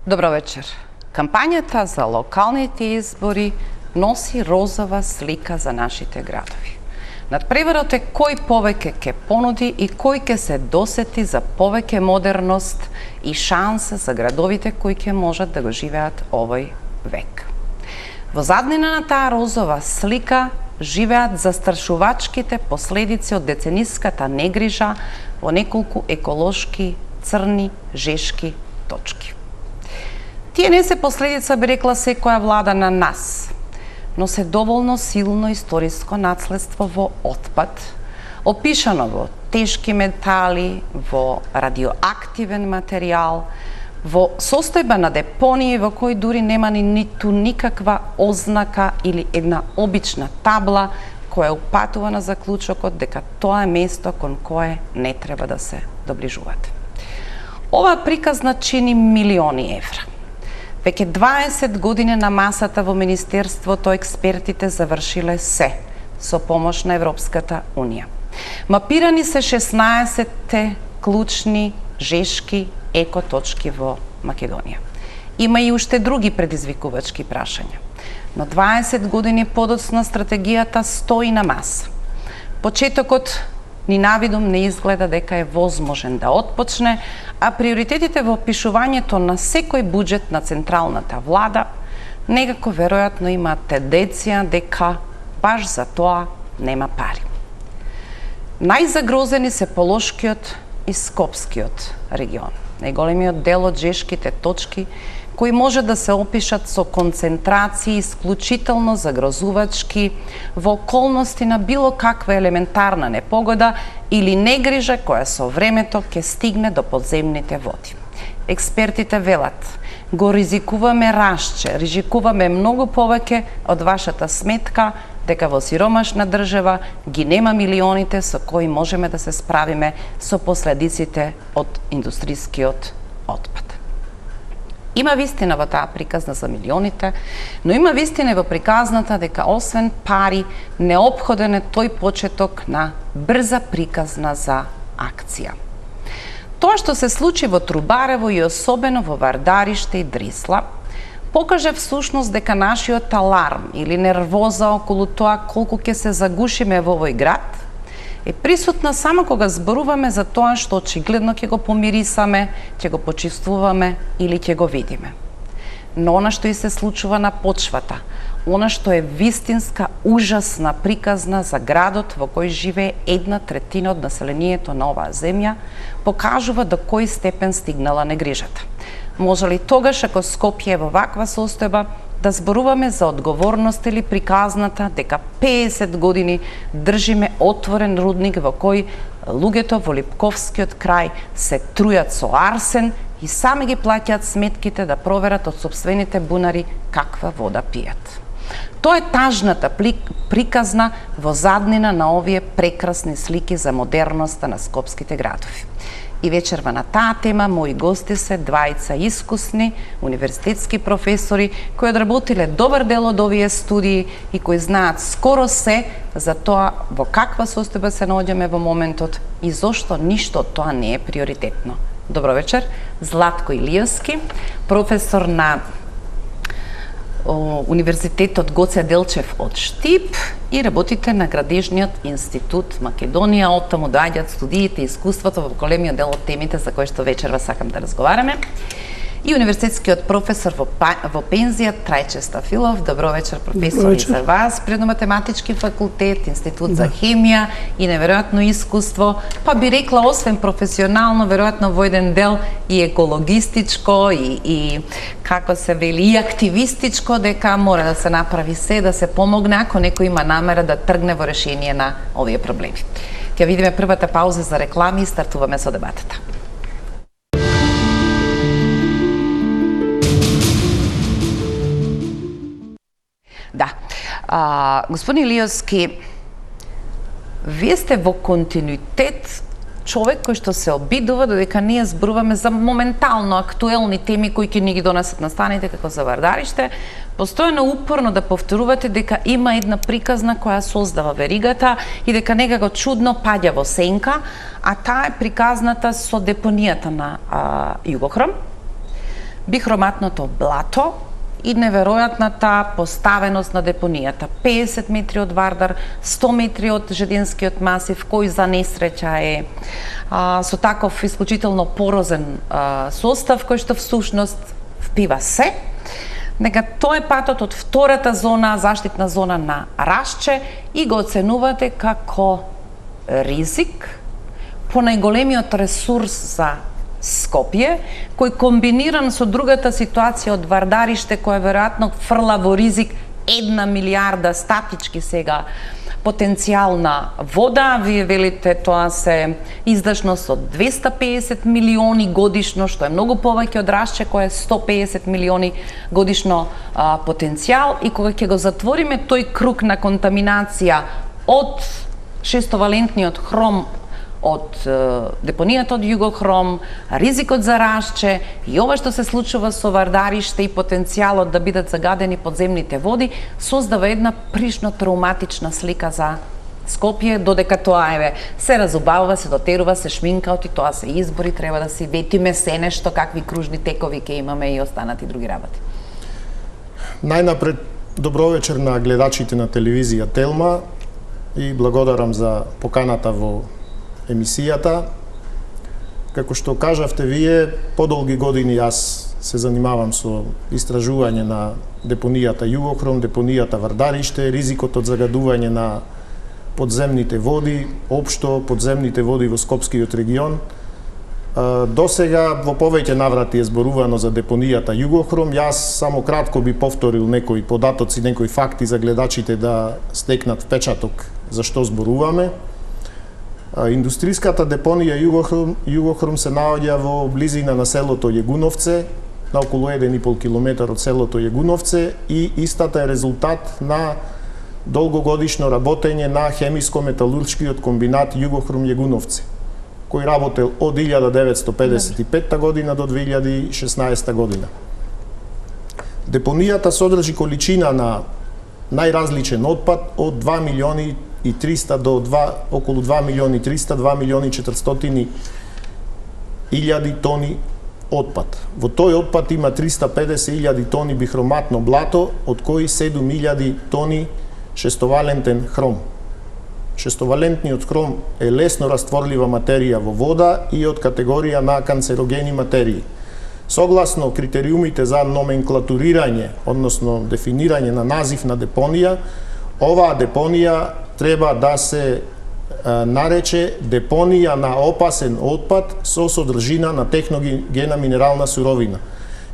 Добро вечер. Кампањата за локалните избори носи розова слика за нашите градови. Надпреварот е кој повеќе ќе понуди и кој ќе се досети за повеќе модерност и шанса за градовите кои ќе можат да го живеат овој век. Во заднина на таа розова слика живеат застрашувачките последици од децениската негрижа во неколку еколошки црни жешки точки. Тие не се последица, би рекла, секоја влада на нас, но се доволно силно историско наследство во отпад, опишано во тешки метали, во радиоактивен материјал, во состојба на депонии во кои дури нема ниту никаква ознака или една обична табла која упатува на заклучокот дека тоа е место кон кое не треба да се доближувате. Оваа приказна чини милиони евра. Веќе 20 години на масата во Министерството експертите завршиле се со помош на Европската Унија. Мапирани се 16 клучни жешки екоточки во Македонија. Има и уште други предизвикувачки прашања. Но 20 години подоцна стратегијата стои на маса. Почетокот ни навидум не изгледа дека е возможен да отпочне, а приоритетите во опишувањето на секој буџет на централната влада некако веројатно имаат тенденција дека баш за тоа нема пари. Најзагрозени се Полошкиот и Скопскиот регион. Најголемиот дел од жешките точки кои може да се опишат со концентрации исклучително загрозувачки во околности на било каква елементарна непогода или негрижа која со времето ќе стигне до подземните води. Експертите велат, го ризикуваме рашче, ризикуваме многу повеќе од вашата сметка дека во сиромашна држава ги нема милионите со кои можеме да се справиме со последиците од индустрискиот отпад. Има вистина во таа приказна за милионите, но има вистина и во приказната дека освен пари, неопходен е тој почеток на брза приказна за акција. Тоа што се случи во Трубарево и особено во Вардариште и Дрисла, покаже всушност дека нашиот аларм или нервоза околу тоа колку ќе се загушиме во овој град е присутна само кога зборуваме за тоа што очигледно ќе го помирисаме, ќе го почувствуваме или ќе го видиме. Но она што и се случува на почвата, она што е вистинска ужасна приказна за градот во кој живее 1/3 од населението на оваа земја, покажува до кој степен стигнала негрижата. Може ли тогаш, ако Скопје е во ваква состојба, да зборуваме за одговорност или приказната дека 50 години држиме отворен рудник во кој луѓето во Липковскиот крај се трујат со арсен и сами ги плаќаат сметките да проверат од сопствените бунари каква вода пијат. Тоа е тажната приказна во заднина на овие прекрасни слики за модерноста на скопските градови. И вечерва на таа тема мои гости се двајца искусни универзитетски професори кои одработиле добар дел од овие студии и кои знаат скоро се за тоа во каква состојба се наоѓаме во моментот и зошто ништо од тоа не е приоритетно. Добро вечер, Златко Илиевски, професор на Универзитетот Гоце Делчев од Штип и работите на Градежниот институт Македонија. Оттаму доаѓаат студиите и искуството во големиот дел од темите за кои што вечерва сакам да разговараме. И универзитетскиот професор во пензија Трајче Стафилов. Добро вечер, професор, и за вас. Природно-математички факултет, Институт за хемија и неверојатно искуство, па би рекла освен професионално, веројатно во еден дел и екологистичко и како се вели и активистичко, дека мора да се направи се да се помогне ако некој има намера да тргне во решение на овие проблеми. Ќе видиме првата пауза за реклами и стартуваме со дебатата. Да. Господин Илиевски, вие сте во континуитет човек кој што се обидува додека ние зборуваме за моментално актуелни теми кои ќе ни ги донесат на станите како за Вардариште, постојано упорно да повторувате дека има една приказна која создава веригата и дека некако чудно паѓа во сенка, а таа е приказната со депонијата на Југохром, бихроматното блато и неверојатната поставеност на депонијата. 50 метри од Вардар, 100 метри од Жединскиот масив, кој за несреќа е со таков исклучително порозен состав, кој што всушност впива се. Нека тој е патот од втората зона, заштитна зона на Рашче, и го оценувате како ризик по најголемиот ресурс за Скопје, кој комбиниран со другата ситуација од Вардариште, која веројатно фрла во ризик 1 милиарда статички сега потенцијална вода. Вие велите тоа се издашност од 250 милиони годишно, што е многу повеќе од Рашче, кој е 150 милиони годишно потенцијал, и кога ќе го затвориме тој круг на контаминација од шестовалентниот хром од депонијата од Југохром, ризикот за Рашче и ова што се случува со Вардариште и потенцијалот да бидат загадени подземните води, создава една прилично травматична слика за Скопје, додека тоа се разубавува, се дотерува, се шминка, оти тоа се избори, треба да си ветиме се нешто, какви кружни текови ќе имаме и останати други работи. Најнапред, добро вечер на гледачите на телевизија Телма и благодарам за поканата во емисијата. Како што кажавте вие, подолги години јас се занимавам со истражување на депонијата Југохром, депонијата Вардариште, ризикот од загадување на подземните води, општо подземните води во Скопскиот регион. До сега во повеќе наврати е зборувано за депонијата Југохром. Јас само кратко би повторил некои податоци, некои факти за гледачите да стекнат впечаток за што зборуваме. Индустријската депонија Југохром се наоѓа во близина на селото Јегуновце, на околу 1,5 километар од селото Јегуновце, и истата е резултат на долгогодишно работење на хемиско-металуршкиот комбинат Југохром Јегуновце, кој работел од 1955 година до 2016 година. Депонијата содржи количина на најразличен отпад од 2 милиони и 300 до околу 2 милиони 300, 2 милиони 400 илјади тони отпад. Во тој отпад има 350 илјади тони бихроматно блато, од кои 7 илјади тони шестовалентен хром. Шестовалентниот хром е лесно растворлива материја во вода и од категорија на канцерогени материи. Согласно критериумите за номенклатурирање, односно дефинирање на назив на депонија, оваа депонија треба да се нарече депонија на опасен отпад со содржина на техногена минерална суровина.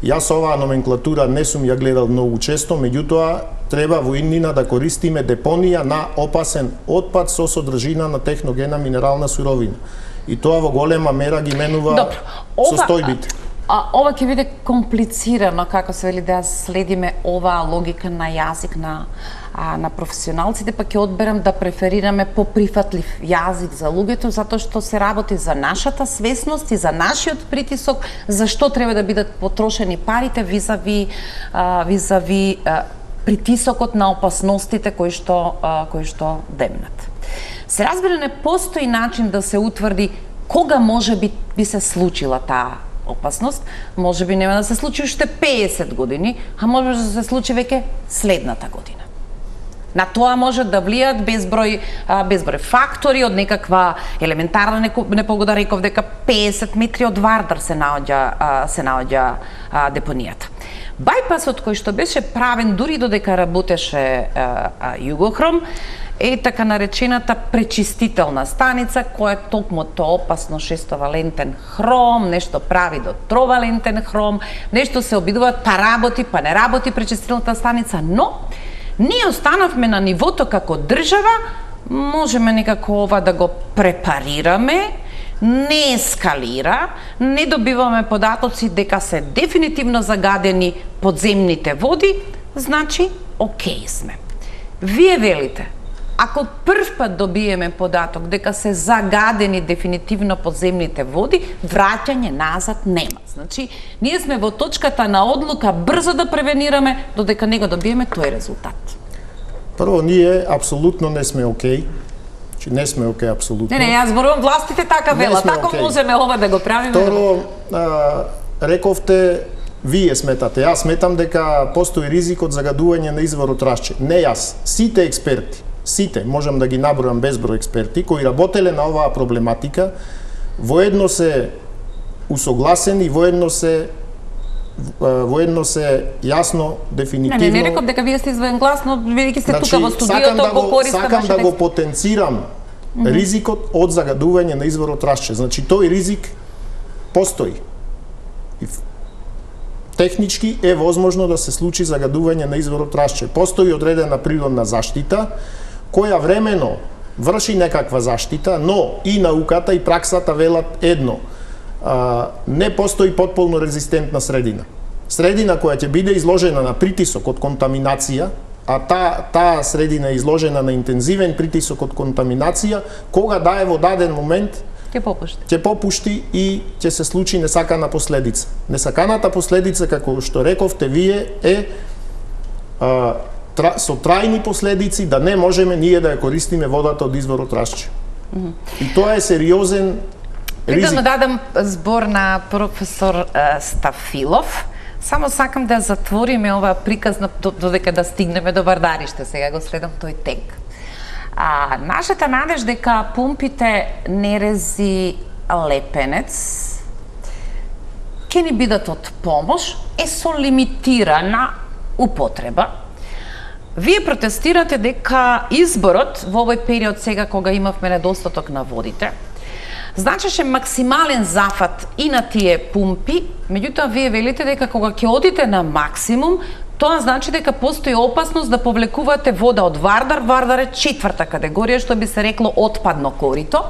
Јас оваа номенклатура не сум ја гледал многу често, меѓутоа треба во иднина да користиме депонија на опасен отпад со содржина на техногена минерална суровина. И тоа во голема мера ги менува состојбите. Ова ќе биде комплицирано, како се вели, да следиме оваа логика на јазик на професионалците, па ќе одберам да преферираме поприфатлив јазик за луѓето, затоа што се работи за нашата свесност и за нашиот притисок, зашто треба да бидат потрошени парите визави притисокот на опасностите кои што демнат. Се разбира, не постои начин да се утврди кога може би се случила таа опасност. Може би нема да се случи уште 50 години, а може да се случи веќе следната година. На тоа може да влијат безброј фактори, од некаква елементарна непогода, реков дека 50 метри од Вардар се наоѓа депонијата. Бајпасот кој што беше правен дури додека работеше Југохром е така наречената пречистителна станица, која е токму тоа опасно шестовалентен хром, нешто прави до тровалентен хром, нешто се обидува, па работи, па не работи пречистителната станица, но ние останавме на нивото како држава, можеме некако ова да го препарираме, не ескалира, не добиваме податоци дека се дефинитивно загадени подземните води, значи окей сме. Вие велите, ако прв пат добиеме податок дека се загадени дефинитивно подземните води, враќање назад нема. Значи, ние сме во точката на одлука брзо да превенираме, додека не го добиеме тој резултат. Прво, ние апсолутно не сме окей. Не сме окей апсолутно. Не, јас зборувам, властите така велат, така можеме ова да го правиме. Второ, рековте вие сметате. Јас сметам дека постои ризик од загадување на изворот Рашче. Не јас, сите експерти, сите, можам да ги набројам безброј експерти кои работеле на оваа проблематика, воедно се усогласени, воедно се јасно, дефинитивно. Не реков дека вие сте извоен глас, но бидејќи сте тука во студиото, го користам сакам да го потенцирам ризикот од загадување на изворот Рашче. Значи тој ризик постои. Технички е возможно да се случи загадување на изворот Рашче. Постои одредена природна заштита која времено врши некаква заштита, но и науката и праксата велат едно. Не постои потполно резистентна средина. Средина која ќе биде изложена на притисок од контаминација, а таа средина е изложена на интензивен притисок од контаминација, кога да е во даден момент ќе попушти и ќе се случи несакана последица. Несаканата последица, како што рековте вие, е со трајни последици да не можеме ние да ја користиме водата од изворот Рашче. И тоа е сериозен ризик. Да дадам збор на професор Стафилов. Само сакам да затвориме оваа приказна додека да стигнеме до Вардариште. Сега го следам тој тек. Нашата надеж дека пумпите Нерези Лепенец ќе ни бидат од помош е со лимитирана употреба. Вие протестирате дека изборот во овој период сега кога имавме недостаток на водите значеше максимален зафат и на тие пумпи, меѓутоа вие велите дека кога ќе одите на максимум, тоа значи дека постои опасност да повлекувате вода од Вардар. Вардар е 4-та категорија, што би се рекло отпадно корито.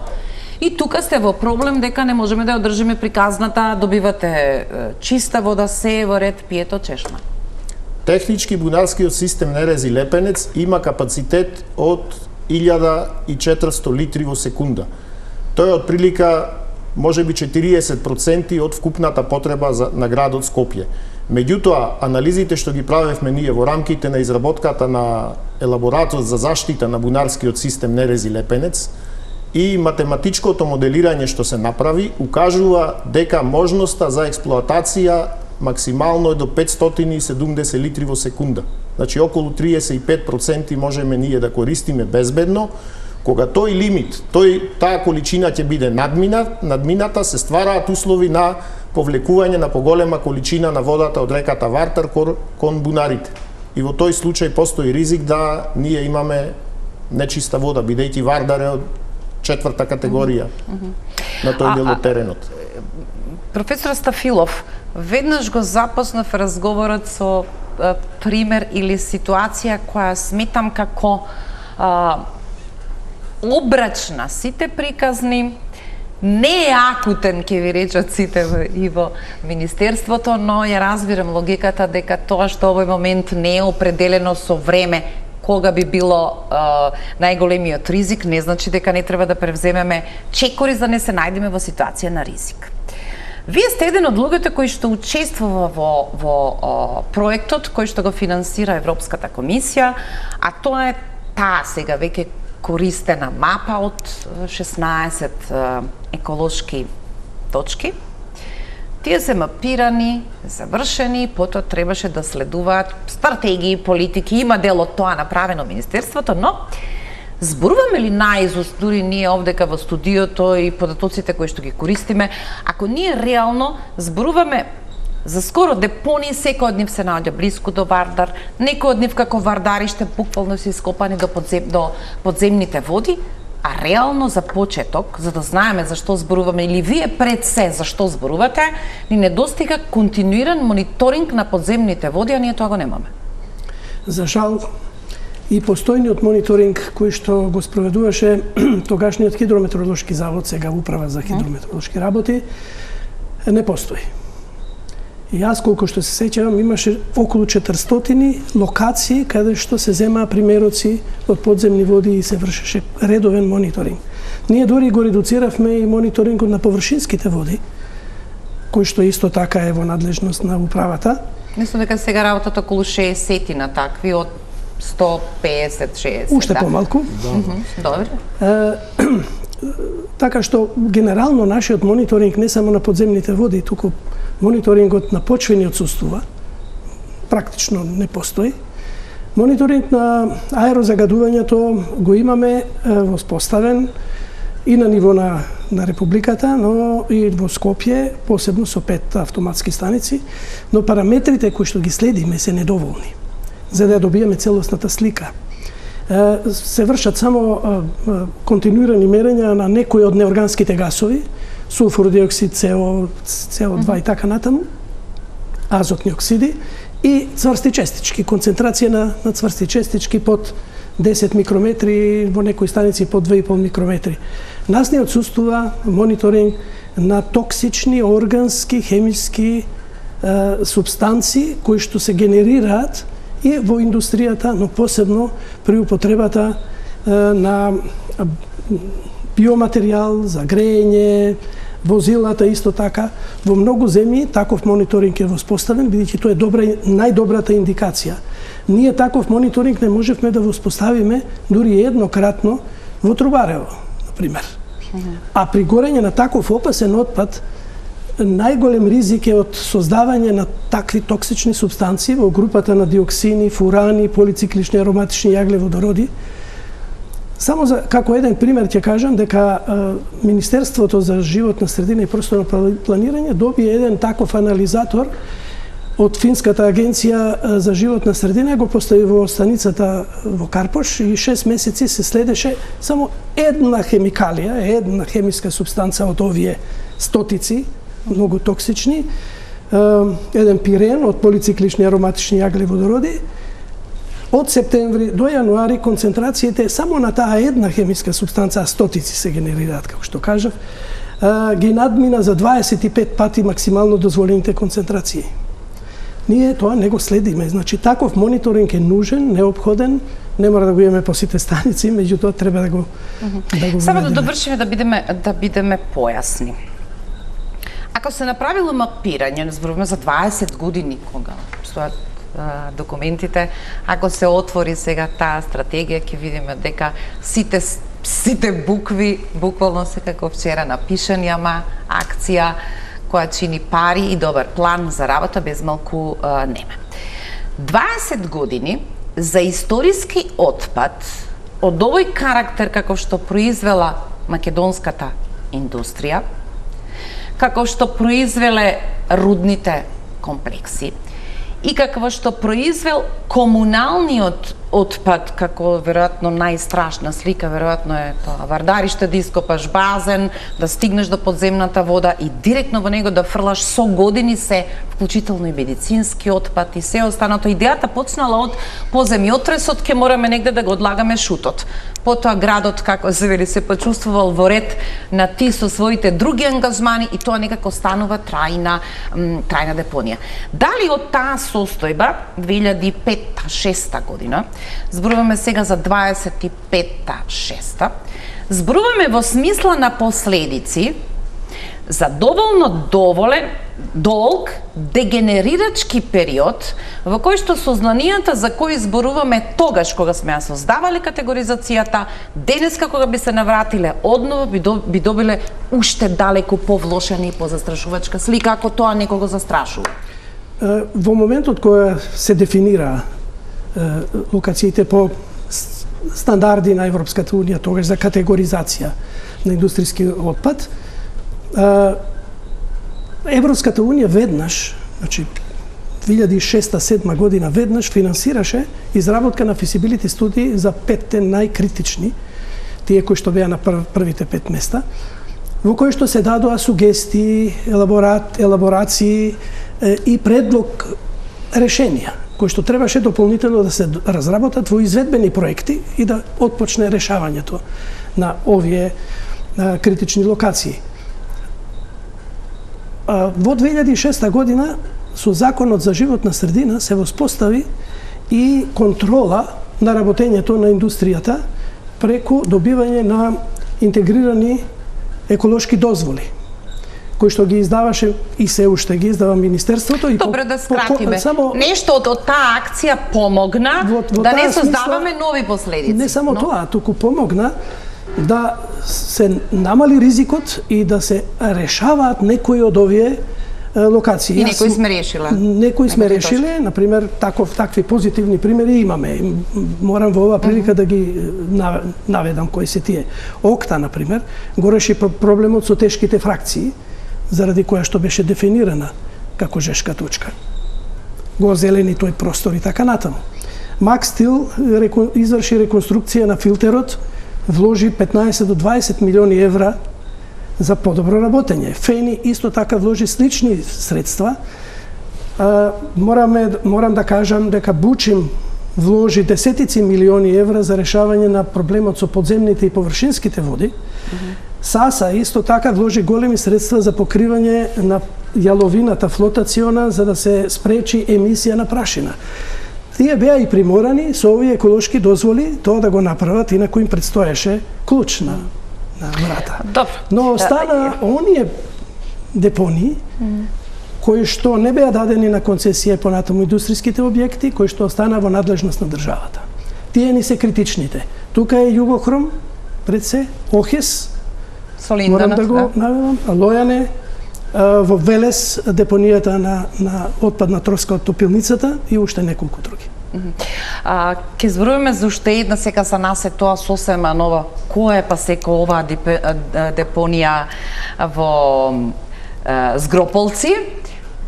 И тука сте во проблем дека не можеме да ја одржиме приказната, добивате чиста вода, се е во ред, пиете од чешма. Технички бунарскиот систем Нерези Лепенец има капацитет од 1400 литри во секунда. Тој е од прилика можеби 40% од вкупната потреба на градот Скопје. Меѓутоа, анализите што ги правевме ние во рамките на изработката на елаборатот за заштита на бунарскиот систем Нерези Лепенец и математичкото моделирање што се направи, укажува дека можноста за експлоатација максимално е до 570 литри во секунда. Значи, околу 35% можеме ние да користиме безбедно. Кога тој лимит, таа количина ќе биде надмината, се ствараат услови на повлекување на поголема количина на водата од реката Вартар кон бунарите. И во тој случај постои ризик да ние имаме нечиста вода, бидејќи Вардар е од 4-та категорија на тој дел од теренот. Професор Стафилов, веднаш го започнав разговорот со пример или ситуација која сметам како обрачна, сите приказни, не е акутен, ќе ви речат сите и во Министерството, но ја разбирам логиката дека тоа што овој момент не е определено со време кога би било најголемиот ризик, не значи дека не треба да превземеме чекори за да не се најдеме во ситуација на ризик. Вие сте еден од луѓето кои што учествува во проектот кој што го финансира Европската комисија, а тоа е таа сега веќе користена мапа од 16 еколошки точки. Тие се мапирани, завршени, потоа требаше да следуваат стратегии, политики, има дел од тоа направено Министерството, но зборуваме ли наизуст, дури ние овдека во студиото и податоците кои што ги користиме, ако ние реално зборуваме за скоро депонии, секој од нив се наоѓа блиску до Вардар, некој од нив како Вардариште буквално се ископани до подземните води, а реално за почеток, за да знаеме зашто зборуваме или вие пред се зашто зборувате, ни недостига континуиран мониторинг на подземните води, а ние тоа го немаме. За жал, и постојниот мониторинг кој што го спроведуваше тогашниот хидрометеоролошки завод, сега Управа за хидрометеоролошки работи, не постои. И јас, колку што се сеќавам, имаше околу 400 локации каде што се земаа примероци од подземни води и се вршеше редовен мониторинг. Ние дори го редуциравме и мониторингот на површинските води, кој што исто така е во надлежност на управата. Мислам дека сега работат околу 60 на такви од 150-60. Уште помалку. Добре. Така што генерално нашиот мониторинг не само на подземните води, туку мониторингот на почвени отсуствува, практично не постои. Мониторинг на аерозагадувањето го имаме воспоставен и на ниво на Републиката, но и во Скопје, посебно со 5 автоматски станици, но параметрите кои што ги следиме се недоволни, за да добиеме целосната слика. Се вршат само континуирани мерења на некои од неорганските гасови, сулфур диоксид, CO2 и така натаму, азотни оксиди и цврсти честички, концентрација на цврсти честички под 10 микрометри, во некои станици под 2,5 микрометри. Нас не отсуствува мониторинг на токсични, органски, хемиски субстанции кои што се генерираат и во индустријата, но посебно при употребата на биоматеријал за грејење, возилата исто така. Во многу земји таков мониторинг е воспоставен, бидејќи тоа е најдобрата индикација. Ние таков мониторинг не можевме да воспоставиме дури еднократно во Трубарево, например. А при горење на таков опасен отпад, најголем ризик е од создавање на такви токсични субстанции во групата на диоксини, фурани, полициклични ароматични јаглеводороди. Само како еден пример ќе кажам дека Министерството за животна средина и просторно планирање добие еден таков анализатор од финската агенција за животна средина, го постави во станицата во Карпош и 6 месеци се следеше само една хемикалија, една хемиска субстанца од овие стотици, многу токсични, еден пирен од полициклични ароматични јаглеводороди. Од септември до јануари концентрациите само на таа една хемиска субстанца, стотици се генерираат, како што кажав, ги надмина за 25 пати максимално дозволените концентрации. Ние тоа не го следиме. Значи, таков мониторинг е нужен, неопходен, не мора да го имаме по сите станици, меѓутоа треба да го Само да довршиме да бидеме појасни. Ако се направило мапирање, зборуваме за 20 години кога стојат документите, ако се отвори сега таа стратегија, ќе видиме дека сите букви буквално се како вчера напишани, ама акција која чини пари и добар план за работа без малку нема. 20 години за историски отпад од овој карактер како што произвела македонската индустрија, како што произвеле рудните комплекси и какво што произвел комуналниот отпад, како веројатно најстрашна слика, веројатно е тоа вардариште, да ископаш базен, да стигнеш до подземната вода и директно во него да фрлаш со години се, вклучително и медицински отпад и се останато. Идејата почнала од по земјотресот, ќе мораме негде да го одлагаме шутот. Потоа градот, како се вели, се почувствувал во ред на ти со своите други ангажмани и тоа некако станува трајна депонија. Дали од таа состојба 2005-2006 година, зборуваме сега за 25-та-6, зборуваме во смисла на последици за доволен долг дегенерирачки период во кој што сознанијата за кои зборуваме тогаш кога сме ја создавале категоризацијата, денеска кога би се навратиле одново би добиле уште далеку повлошена и позастрашувачка слика, ако тоа некого застрашува. Во моментот кога се дефинира локациите по стандарди на Европската унија, тогаш за категоризација на индустријски отпад, Европската унија веднаш, значи 2006-2007 година веднаш финансираше изработка на физибилити студии за 5 најкритични, тие кои што беа на првите 5 места, во кои што се дадоа сугестии, елаборации и предлог решенија, кои што требаше дополнително да се разработат во изведбени проекти и да отпочне решавањето на овие критични локации. Во 2006 година со Законот за животна средина се воспостави и контрола на работењето на индустријата преку добивање на интегрирани еколошки дозволи, кои што ги издаваше и се уште ги издава Министерството. Добре, да скратиме. Нешто од таа акција помогна да не создаваме нови последици. Не само тоа, туку помогна да се намали ризикот и да се решаваат некои од овие локации. И некои сме решиле. Некои сме решиле, например, такви позитивни примери имаме. Морам во оваа прилика да ги наведам кои се тие. Окта, например, го реши проблемот со тешките фракции, заради која што беше дефинирана како жешка точка. Го зелени тој простор и така натаму. Макстил изврши реконструкција на филтерот, вложи 15 до 20 милиони евра за подобро работење. Фени исто така вложи слични средства. Морам да кажам дека Бучим вложи десетици милиони евра за решавање на проблемот со подземните и површинските води. САСА исто така вложи големи средства за покривање на јаловината флотациона за да се спречи емисија на прашина. Тие беа и приморани со овие еколошки дозволи тоа да го направат, инаку им предстоеше клуч на врата. Добро. Но остана оние депонии кои што не беа дадени на концесија понатаму индустријските објекти, кои што остана во надлежност на државата. Тие ни се критичните. Тука е Југохром, пред се, Охес, морам да го наведам, Лојане, во Велес депонијата на отпадна троска од топилницата и уште неколку други. Ке зборуваме за уште една, сега за нас е тоа сосема нова. Која е па сека оваа депонија во Згрополци?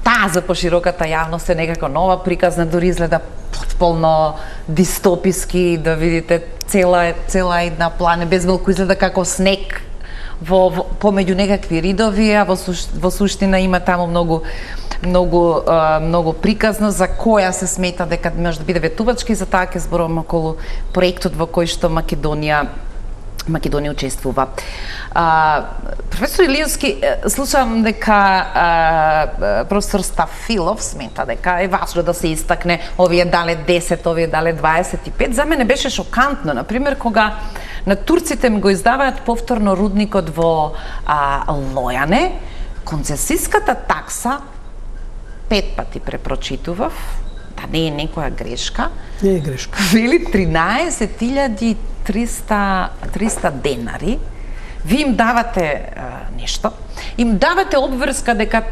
Таа за пошироката јавност е некако нова, приказна, дури изгледа потполно дистописки, да видите цела една плане, без малку изгледа како снег помеѓу некакви ридови, а во суштина има таму многу приказно за која се смета дека може да биде ветувачки, за таа ќе зборувам околу проектот во кој што Македонија учествува. Професор Илиевски, слушам дека професор Стафилов смета дека е важно да се истакне овие дале 10, овие дале 25. За мене беше шокантно, например, кога на турците го издаваат повторно рудникот во Лојане, концесиската такса 5 пати препрочитував, да не е некоја грешка. Не е грешка. Вели 13.300 денари. Ви им давате нешто, им давате обврска дека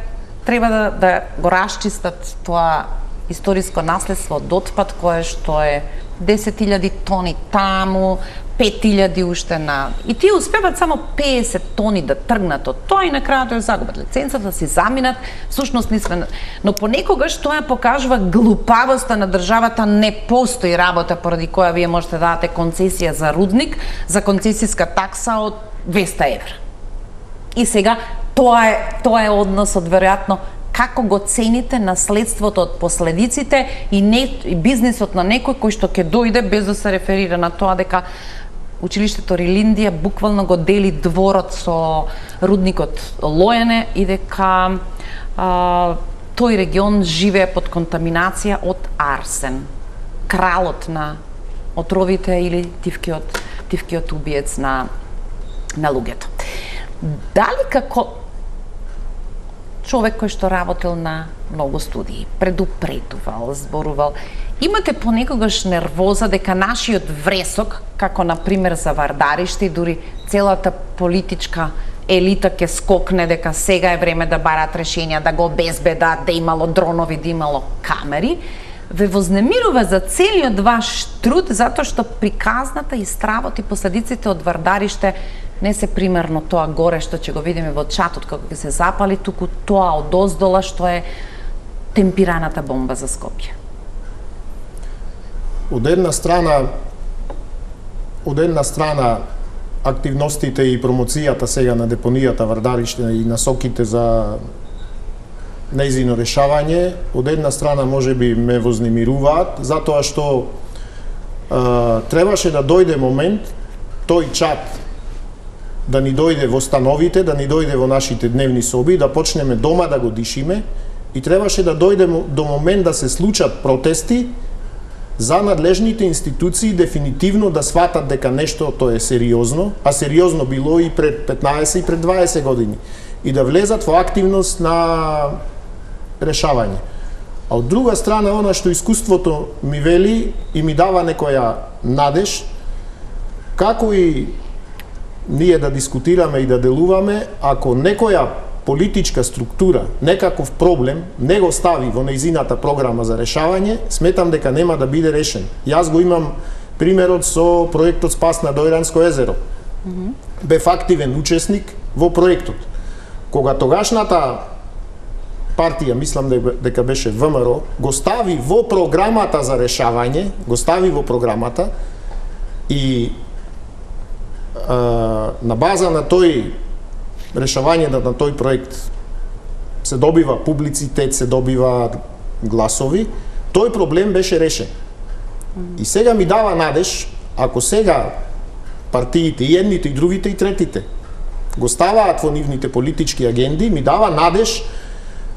треба да го расчистат тоа историско наследство од отпад, кое што е 10.000 тони таму, 5.000 уште на... И тие успеват само 50 тони да тргнат од тоа и на крајот ја загубат лиценцата, да си заминат, всушност не сме... Но понекогаш тоа покажува глупавоста на државата, не постои работа поради која вие можете да дадете концесија за рудник, за концесиска такса од 200 евра. И сега тоа е односот веројатно како го цените наследството од последиците и бизнисот на некој кој што ќе дојде без да се реферира на тоа дека училиштето Рилиндија буквално го дели дворот со рудникот Лојане и дека тој регион живее под контаминација од арсен, кралот на отровите или тивкиот убиец на луѓето. Дали како човек кој што работел на многу студии, предупредувал, зборувал, имате понекогаш нервоза дека нашиот вресок, како на пример за Вардариште и дури целата политичка елита ќе скокне дека сега е време да барат решенија, да го обезбедат, да имало дронови, да имало камери, ве вознемирува за целиот ваш труд, затоа што приказната и стравот и последиците од Вардариште не се примерно тоа горе што ќе го видиме во чатот како ќе се запали, туку тоа одоздола што е темпираната бомба за Скопје. Од една страна активностите и промоцијата сега на депонијата Вардариште и насоките за нејзино решавање, од една страна можеби ме вознемируваат, затоа што требаше да дојде момент тој чат да ни дојде во становите, да ни дојде во нашите дневни соби, да почнеме дома да го дишиме и требаше да дојде до момент да се случат протести за надлежните институции дефинитивно да сватат дека нештото е сериозно, а сериозно било и пред 15 и пред 20 години, и да влезат во активност на решавање. А од друга страна, она што искуството ми вели и ми дава некоја надеж, како и ние да дискутираме и да делуваме, ако некоја политичка структура некаков проблем не го стави во нејзината програма за решавање, сметам дека нема да биде решен. Јас го имам примерот со проектот Спас на Дојранско езеро. Бев активен учесник во проектот. Кога тогашната партија, мислам дека беше ВМРО, го стави во програмата за решавање, и на база на тој решавање на тој проект се добива публицитет, се добива гласови, тој проблем беше решен. И сега ми дава надеж, ако сега партиите, и едните, и другите, и третите, го ставаат во нивните политички агенди, ми дава надеж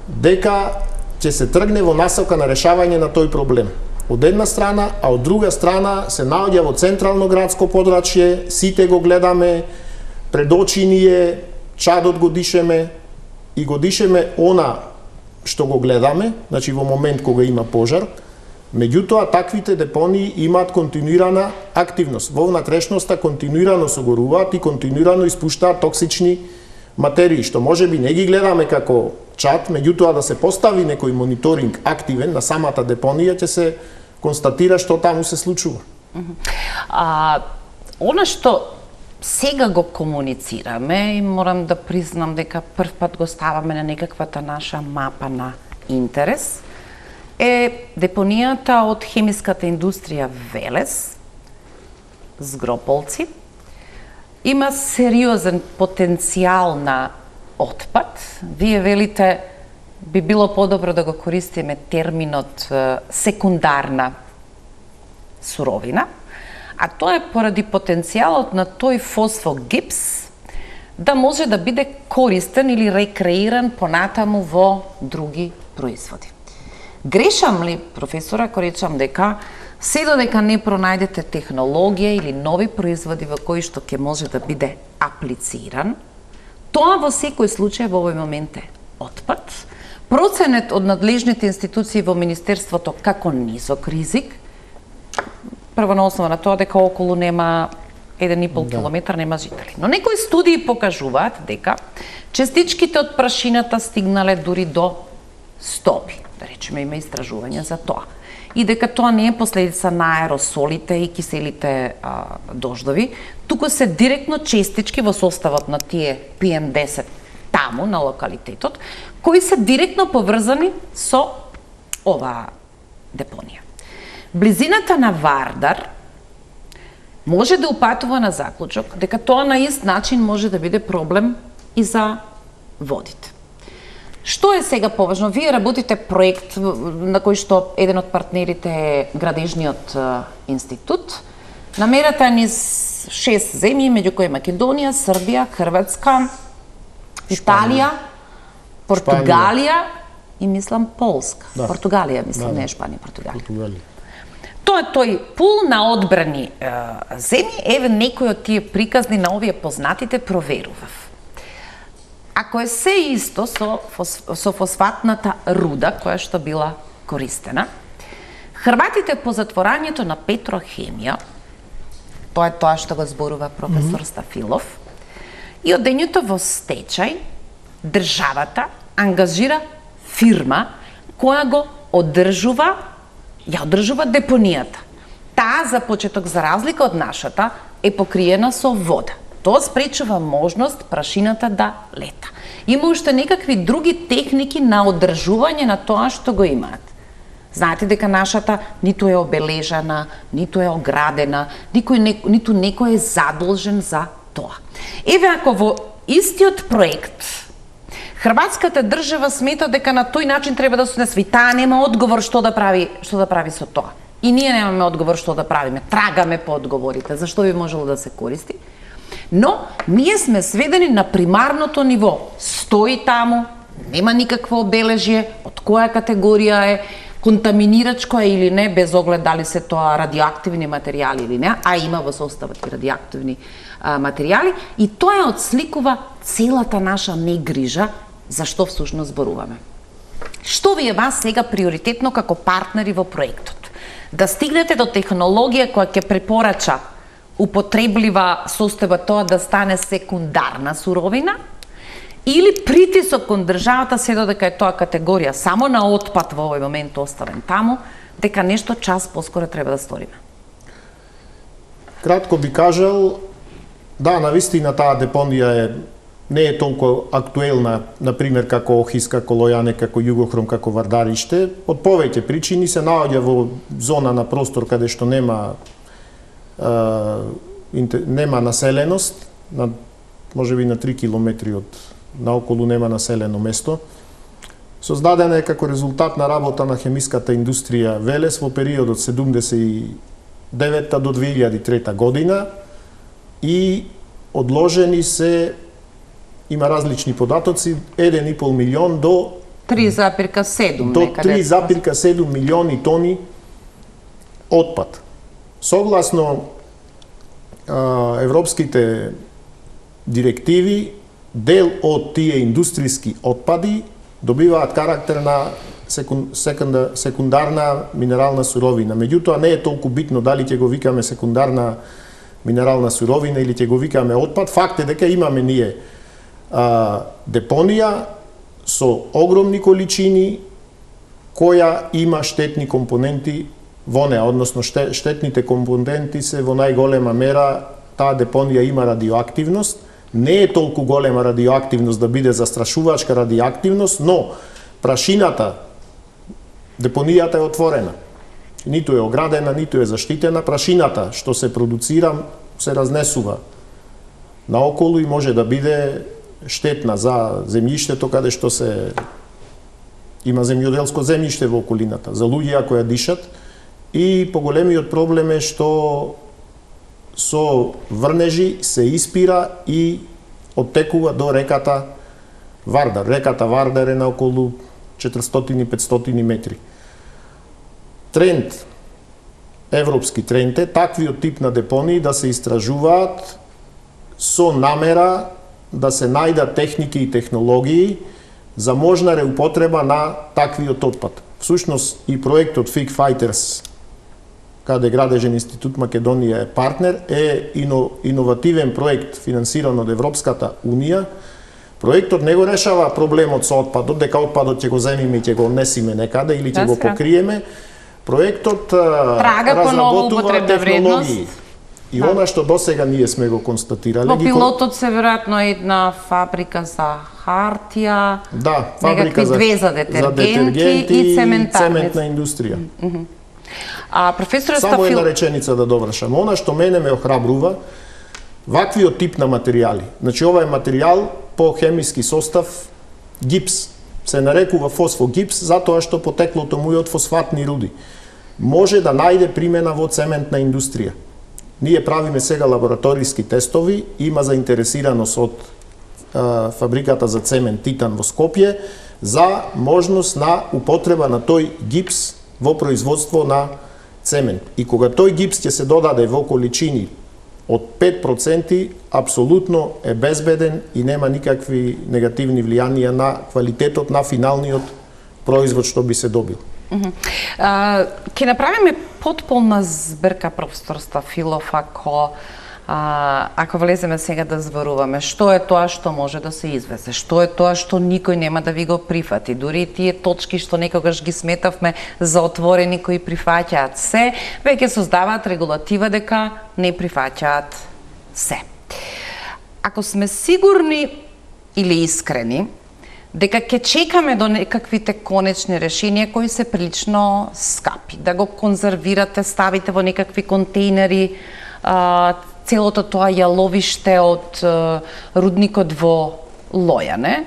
дека ќе се тргне во насока на решавање на тој проблем. Од една страна, а од друга страна се наоѓа во централно градско подрачје, сите го гледаме, пред очи ни е, чадот го дишеме и го дишеме она што го гледаме, значи во момент кога има пожар. Меѓутоа, таквите депонии имаат континуирана активност. Во внатрешноста континуирано согоруваат и континуирано испуштаат токсични материи, што можеби не ги гледаме како чат, меѓутоа да се постави некој мониторинг активен на самата депонија, ќе се констатира што таму се случува. Она што сега го комуницираме, и морам да признам дека прв пат го ставаме на некаквата наша мапа на интерес, е депонијата од хемиската индустрија Велес, Згрополци. Има сериозен потенцијал на отпад. Вие велите, би било подобро да го користиме терминот секундарна суровина, а тоа е поради потенцијалот на тој фосфогипс да може да биде користен или рекреиран понатаму во други производи. Грешам ли, професора, ако речам дека се додека не пронајдете технологија или нови производи во кои што ќе може да биде аплициран, тоа во секој случај во овој момент е отпад. Проценет од надлежните институции во Министерството како низок ризик, прво на основа на тоа дека околу нема 1,5 километар нема жители. Но некои студии покажуваат дека частичките од прашината стигнале дури до стоби. Да речеме, има истражувања за тоа. И дека тоа не е последица на аеросолите и киселите дождови, туку се директно честички во составот на тие PM10 таму на локалитетот, кои се директно поврзани со оваа депонија. Близината на Вардар може да упатува на заклучок дека тоа на ист начин може да биде проблем и за водите. Што е сега поважно? Вие работите проект на кој што еден од партнерите е Градежниот институт. Намерата низ 6 земји, меѓу кои Македонија, Србија, Хрватска, Италија, Португалија и мислам Полска. Да. Португалија, мислам, не е Шпанија, Португалија. Тоа е тој пул на одбрани земји, еве некој од тие приказни на овие познатите проверував. Ако е се исто со фосфатната руда која што била користена, Хрватите по затворањето на Петрохемија, тоа е тоа што го зборува професор Стафилов, и од дењето во стечај, државата ангажира фирма која го одржува депонијата. Таа за почеток, за разлика од нашата, е покриена со вода. Тоа спречува можност прашината да лета. Има уште некакви други техники на одржување на тоа што го имаат. Знаете дека нашата ниту е обележана, ниту е оградена, ниту некој е задолжен за тоа. Еве ако во истиот проект хрватската држава смета дека на тој начин треба да се насви, таа нема одговор што да прави со тоа. И ние немаме одговор што да правиме. Трагаме по одговорите, зашто би можело да се користи. Но ние сме сведени на примарното ниво. Стои таму, нема никакво обележје, од која категорија е, контаминирачко е или не, без оглед дали се тоа радиоактивни материјали или не, а има во составот и радиоактивни материјали, и тоа отсликува целата наша негрижа за што всушност зборуваме. Што ви е вас сега приоритетно како партнери во проектот? Да стигнете до технологија која ќе препорача употреблива состојба тоа да стане секундарна суровина, или притисок кон државата се додека е тоа категорија само на отпад во овој момент оставен таму, дека нешто час поскоро треба да сториме? Кратко би кажал, да, навистина таа депонија не е толку актуелна, например, како Охис, како Лојане, како Југохром, како Вардариште. Од повеќе причини се наоѓа во зона на простор каде што нема населеност, можеби на 3 километри од наоколу нема населено место. Создадена е како резултат на работа на хемиската индустрија Велес во периодот 79 до 2003 година и одложени се, има различни податоци, 1,5 милион до 3,7 милиони тони отпад. Согласно европските директиви, дел од тие индустријски отпади добиваат карактер на секундарна минерална суровина. Меѓутоа не е толку битно дали ќе го викаме секундарна минерална суровина или ќе го викаме отпад. Факт е дека имаме ние депонија со огромни количини која има штетни компоненти во неа, односно штетните компоненти се во најголема мера, таа депонија има радиоактивност. Не е толку голема радиоактивност да биде застрашувачка радиоактивност, но прашината, депонијата е отворена. Ниту е оградена, ниту е заштитена. Прашината што се продуцира се разнесува наоколу и може да биде штетна за земјиштето каде што се има земјоделско земјиште во околината, за луѓе кои ја дишат. И поголемиот проблем е што со врнежи се испира и оттекува до реката Вардар. Реката Вардар е на околу 400-500 метри. Тренд, европски тренд е, таквиот тип на депонии да се истражуваат со намера да се најдат техники и технологии за можна реупотреба на таквиот отпад. Всушност и проектот Fig Fighters, каде Градежен институт Македонија е партнер, е иновативен проект финансиран од Европската Унија. Проектот не го решава проблемот со отпадот, дека отпадот ќе го земиме и ќе го однесиме некаде или ќе го покриеме. Проектот разработува технологии. И она што досега ние сме го констатирале. Во пилотот се веројатно една фабрика за хартија, да, фабрика за детергенти и цементна индустрија. Професор Само една реченица да довршам. Она што мене ме охрабрува, ваквиот тип на материјали. Значи, ова е материјал по хемиски состав гипс. Се нарекува фосфогипс, затоа што потеклото му е од фосфатни руди. Може да најде примена во цементна индустрија. Ние правиме сега лабораториски тестови, има заинтересираност од фабриката за цемент Титан во Скопје за можност на употреба на тој гипс во производство на цемент. И кога тој гипс ќе се додаде во количини од 5%, апсолутно е безбеден и нема никакви негативни влијанија на квалитетот на финалниот производ што би се добил. Ке направиме потполна збрка, професор Стафилов, ако влеземе сега да зборуваме што е тоа што може да се извезе, што е тоа што никој нема да ви го прифати, дури и тие точки што некогаш ги сметавме за отворени кои прифаќаат се, веќе создаваат регулатива дека не прифаќаат се. Ако сме сигурни или искрени дека ќе чекаме до некаквите конечни решенија кои се прилично скапи, да го конзервирате, ставите во некакви контейнери, целото тоа јаловиште од рудникот во Лојане,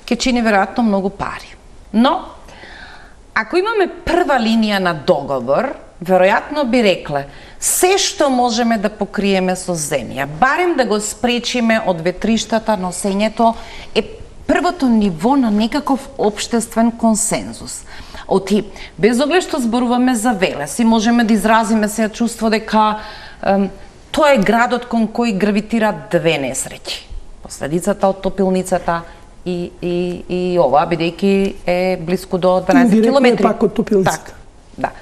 ќе чини веројатно многу пари. Но, ако имаме прва линија на договор, веројатно би рекле, се што можеме да покриеме со земја, барем да го спречиме од ветриштата, носењето, е првото ниво на некаков општествен консензус. Оти, без оглед што зборуваме за Велес и можеме да изразиме се чувство дека тоа е градот кон кој гравитираат две несреќи. Последицата од топилницата и ова, бидејќи е близко до 12 километри. Пак од топилницата. Да.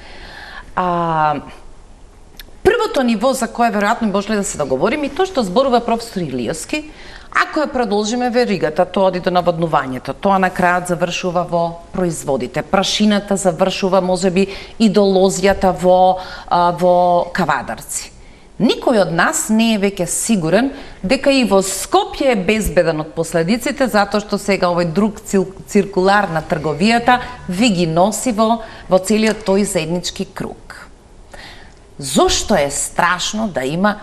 Првото ниво за кое веројатно можеле да се договорим и тоа што зборува професор Илиевски, Ако ја продолжиме веригата, тоа оди до наводнувањето, тоа на крајот завршува во производите, прашината завршува можеби и до лозјата во кавадарци. Никој од нас не е веќе сигурен дека и во Скопје е безбеден од последиците, затоа што сега овој друг циркулар на трговијата ви ги носи во целиот тој заеднички круг. Зошто е страшно да има,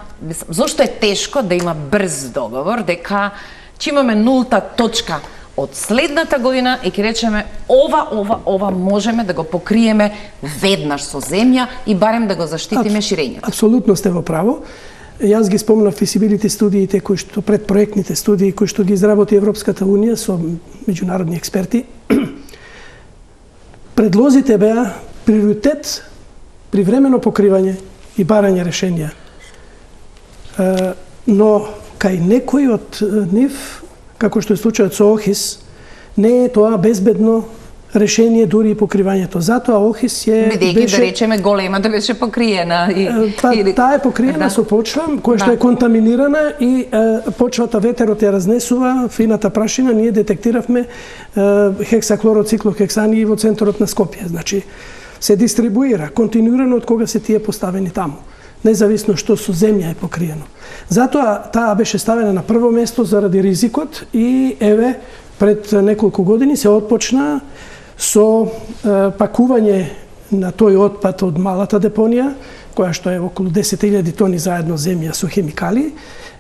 зошто е тешко да има брз договор, дека ќе имаме нулта точка од следната година и ќе речеме ова можеме да го покриеме веднаш со земја и барем да го заштитиме ширењето. Апсолутно сте во право. Јас ги спомнав физибилити студиите кои што предпроектните студии кои што ги изработи Европската унија со меѓународни експерти. Предлозите беа приоритет привремено покривање и барање решенија. Но кај некој од нив, како што е случајот со Охис, не е тоа безбедно решение дури и покривањето. Затоа Охис бидејќи да речеме голема да беше покриена таа е покриена со почва која што е контаминирана и почвата ветерот ја разнесува фината прашина. Ние детектиравме хексаклороциклохексани во центарот на Скопје. Значи се дистрибуира континуирано од кога се тие поставени таму, независно што со земја е покриено. Затоа таа беше ставена на прво место заради ризикот и еве пред неколку години се отпочна со пакување на тој отпад од малата депонија, која што е околу 10.000 тони заедно земја со хемикали,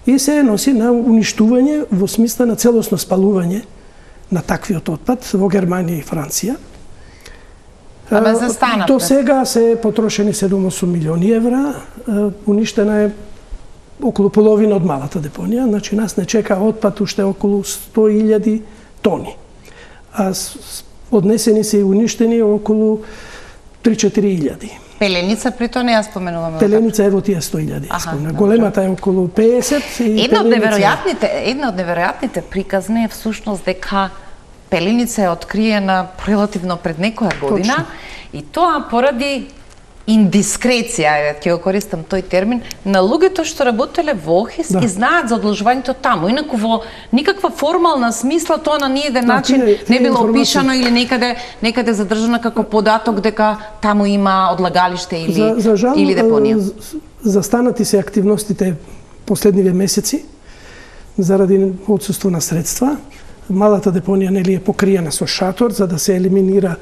и се носи на уништување во смисла на целосно спалување на таквиот отпад во Германија и Франција. До сега се потрошени 7-8 милиони евра, уништена е околу половина од малата депонија, значи нас не чека отпад уште околу 100.000 тони. А однесени се и уништени околу 3-4.000. Пеленица при тоа не ја споменуваме. Пеленица е во тие 100.000. Големата е околу 50 и една од неверојатните приказни е всушност дека Пеленица е откриена релативно пред некоја година. Точно. И тоа поради индискреција, ќе го користам тој термин, на луѓето што работеле во Охис и знаат за одложувањето таму. Инаку во никаква формална смисла тоа на ниеден начин не било опишано или некаде задржано како податок дека таму има одлагалиште или депонија. Застанати се активностите последниве месеци заради отсуство на средства. Малата депонија нели е покриена со шатор за да се елиминира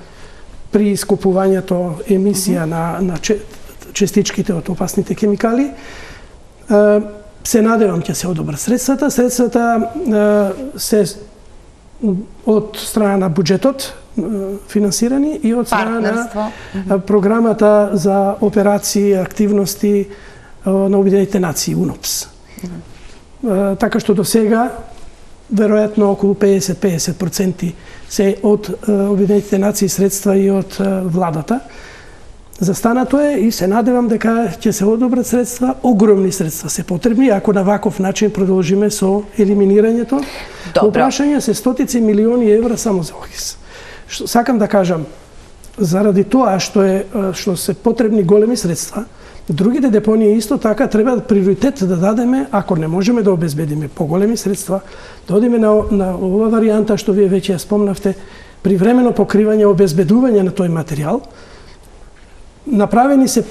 при искупувањето емисија на честичките од опасните хемикали. Се надевам ќе се одобрат средствата. Средствата се од страна на буџетот финансирани и од страна на програмата за операции и активности на Обединетите нации, УНОПС. Така што до сега веројатно околу 50% се од Обединетите нации средства и од владата. Застанато е и се надевам дека ќе се одобрат средства, огромни средства се потребни, ако на ваков начин продолжиме со елиминирањето. Прашање се стотици милиони евра само за Охис. Сакам да кажам, заради тоа што се потребни големи средства, другите депонии исто така треба приоритет да дадеме, ако не можеме да обезбедиме поголеми средства, да одиме на ова варијанта што вие веќе ја спомнавте, привремено покривање, обезбедување на тој материјал. Направени се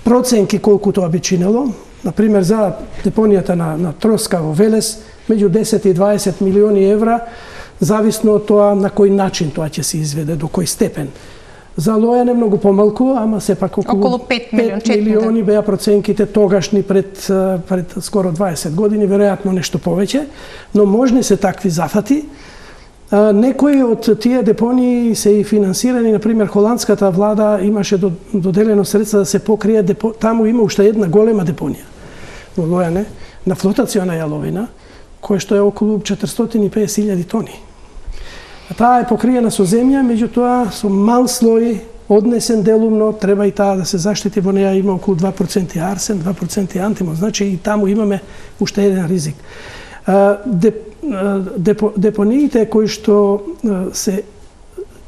проценки колку тоа би чинело, например за депонијата на Троска во Велес, меѓу 10 и 20 милиони евра, зависно од тоа на кој начин тоа ќе се изведе, до кој степен. За Лојане многу помалку, ама сепак околу 5 милиони беа проценките тогашни пред скоро 20 години, веројатно нешто повеќе, но можни се такви зафати. Некои од тие депонии се и финансирани, например, холандската влада имаше доделено средства да се покрие, таму има уште една голема депонија во Лојане, на флотациона јаловина, која што е околу 450.000 тони. Таа е покриена со земја, меѓутоа со мал слој, однесен делумно, треба и таа да се заштити, во неја има околу 2% арсен, 2% антимон, значи и таму имаме уште еден ризик. Депониите кои што се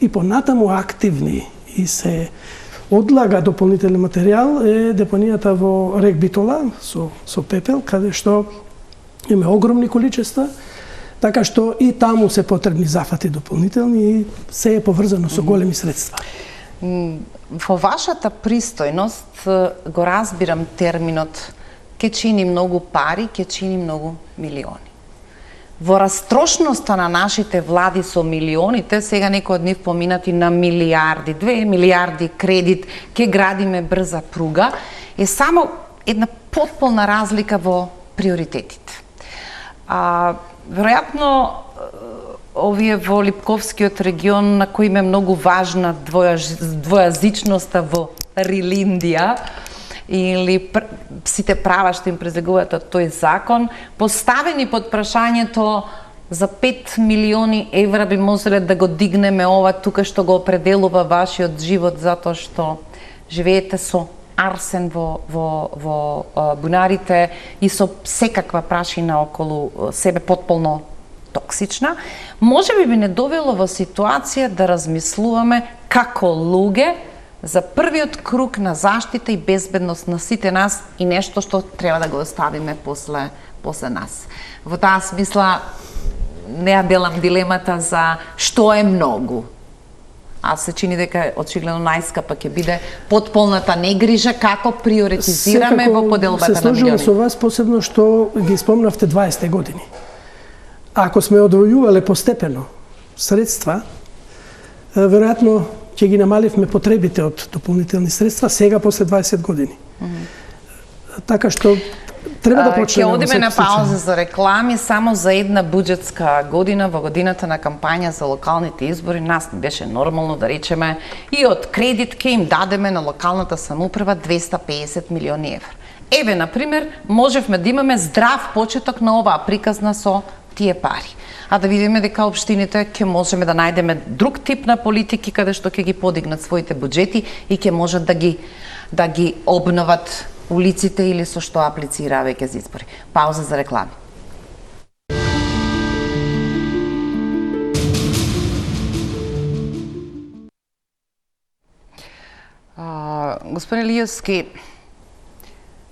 и понатаму активни и се одлага дополнителен материјал е депонијата во рек Битола со пепел, каде што има огромни количества. Така што и таму се потребни зафати дополнителни и се е поврзано со големи средства. Во вашата пристојност го разбирам терминот ке чини многу пари, ке чини многу милиони. Во растрошноста на нашите влади со милионите, сега некој од нив поминати на милиарди, 2 милиарди кредит, ке градиме брза пруга, е само една потполна разлика во приоритетите. Веројатно, овие во Липковскиот регион, на кој им е многу важна двојазичноста во Рилиндија, или сите права што им презегуваат од тој закон, поставени под прашањето за 5 милиони евра би можеле да го дигнеме ова тука што го определува вашиот живот, затоа што живеете со арсен во бунарите и со секаква прашина околу себе потполно токсична, можеби би не довело во ситуација да размислуваме како луѓе за првиот круг на заштита и безбедност на сите нас и нешто што треба да го оставиме после нас. Во таа смисла не ја делам дилемата за што е многу. Се чини дека очигледно најскапа ќе биде потполната негрижа како приоритизираме во поделбата на милиони. Се сложувам со вас, посебно што ги спомнавте 20 години. Ако сме одвојувале постепено средства, веројатно ќе ги намаливме потребите од дополнителни средства сега после 20 години. Така што треба да почнеме. Ќе одиме на пауза за реклами, само за една буџетска година, во годината на кампања за локалните избори, нас не беше нормално да речеме и од кредит ке им дадеме на локалната самоуправа 250 милиони евра. Еве, например, можевме да имаме здрав почеток на оваа приказна со тие пари. А да видиме дека општините ќе можеме да најдеме друг тип на политики каде што ќе ги подигнат своите буџети и ќе можат да ги обноват улиците или со што аплицираа веќе за избори. Пауза за реклами. Господин Илиевски,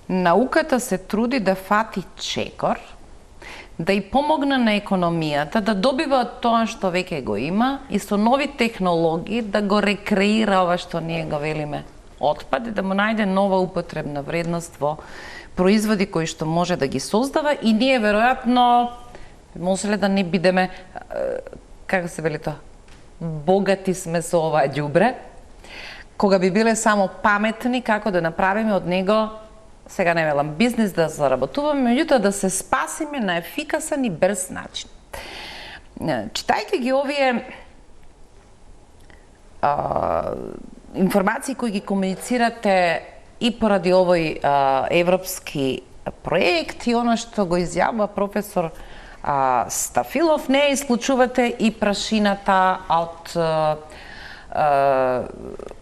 науката се труди да фати чекор, да и помогне на економијата, да добива од тоа што веќе го има и со нови технологии да го рекреира ова што ние го велиме отпад и да му најде нова употребна вредност во производи кои што може да ги создава и ние веројатно можеле да не бидеме, како се вели тоа, богати сме со ова ѓубре, кога би биле само паметни како да направиме од него, сега не велам бизнес да заработуваме, меѓутоа да се спасиме на ефикасен и брз начин. Читајќи ги овие информации кои ги комуницирате и поради овој европски проект и оно што го изјавува професор Стафилов, не исклучувате и прашината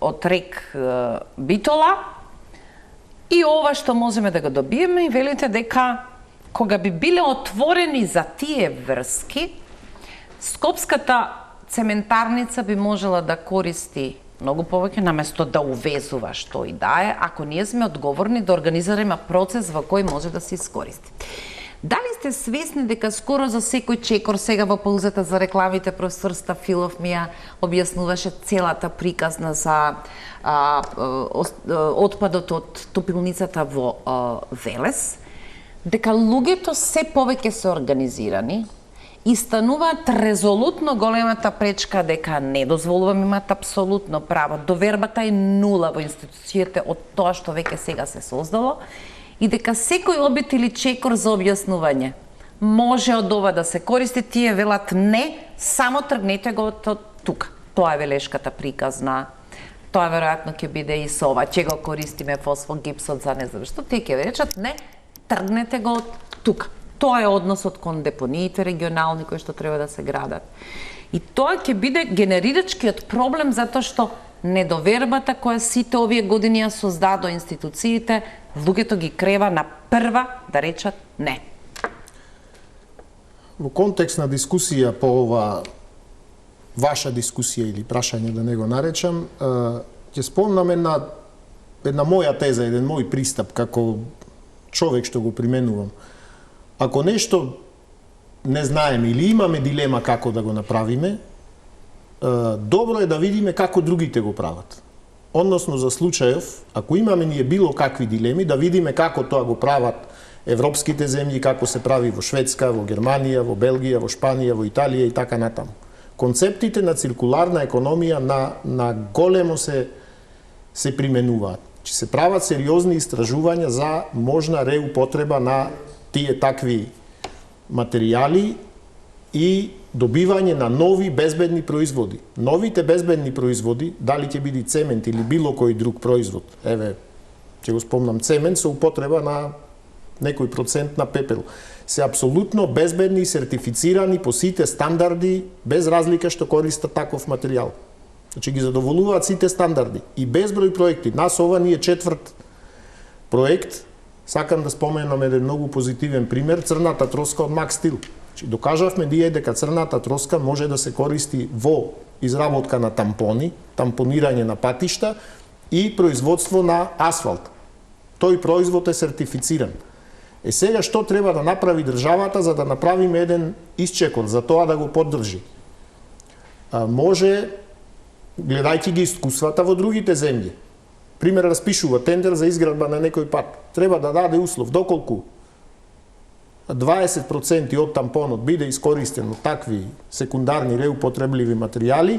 од рек Битола и ова што можеме да го добиеме и велите дека кога би биле отворени за тие врски, Скопската цементарница би можела да користи многу повеќе наместо да увезува што и да е, ако ние сме одговорни да организираме процес во кој може да се искористи. Дали сте свесни дека скоро за секој чекор сега во паузата за рекламите професор Стафилов ми ја објаснуваше целата приказна за отпадот од топилницата во Велес, дека луѓето се повеќе се организирани и стануваат резолутно големата пречка дека не дозволуваме, имат апсолутно право. Довербата е нула во институциите од тоа што веќе сега се создало и дека секој обид или чекор за објаснување може од ова да се користи, тие велат не, само тргнете го од тука. Тоа е велешката приказна. Тоа веројатно ќе биде и со ова. Ќе го користиме фосфогипсот за не знам што. Тие ќе речат не, тргнете го од тука. Тоа е односот кон депониите регионални кои што треба да се градат. И тоа ќе биде генерирачкиот проблем затоа што недовербата која сите овие години ја создадо институциите, луѓето ги крева на прва да речат не. Во контекст на дискусија по ова ваша дискусија или прашање да не го наречам, ќе спомнам една моја теза, еден мој пристап како човек што го применувам. Ако нешто не знаеме или имаме дилема како да го направиме, добро е да видиме како другите го прават. Односно за случајов, ако имаме ние било какви дилеми, да видиме како тоа го прават европските земји, како се прави во Шведска, во Германија, во Белгија, во Шпанија, во Италија и така натаму. Концептите на циркуларна економија на големо се применуваат. Че се прават сериозни истражувања за можна реупотреба на тие такви материјали и добивање на нови безбедни производи. Новите безбедни производи, дали ќе биде цемент или било кој друг производ, еве, ќе го спомнам цемент со употреба на некој процент на пепел, се апсолутно безбедни и сертифицирани по сите стандарди, без разлика што користат таков материјал. Значи ги задоволуваат сите стандарди и безброј проекти. Нас ова ни е 4-ти проект. Сакам да споменам еден многу позитивен пример, црната троска од Max Steel. Значи докажавме ние дека црната троска може да се користи во изработка на тампони, тампонирање на патишта и производство на асфалт. Тој производ е сертифициран. Сега што треба да направи државата за да направиме еден исчекор за тоа да го поддржи? Може, гледајќи ги искуствата во другите земји, пример распишува тендер за изградба на некој пат, треба да даде услов доколку 20% од тампонот биде искористен од такви секундарни реупотребливи материјали,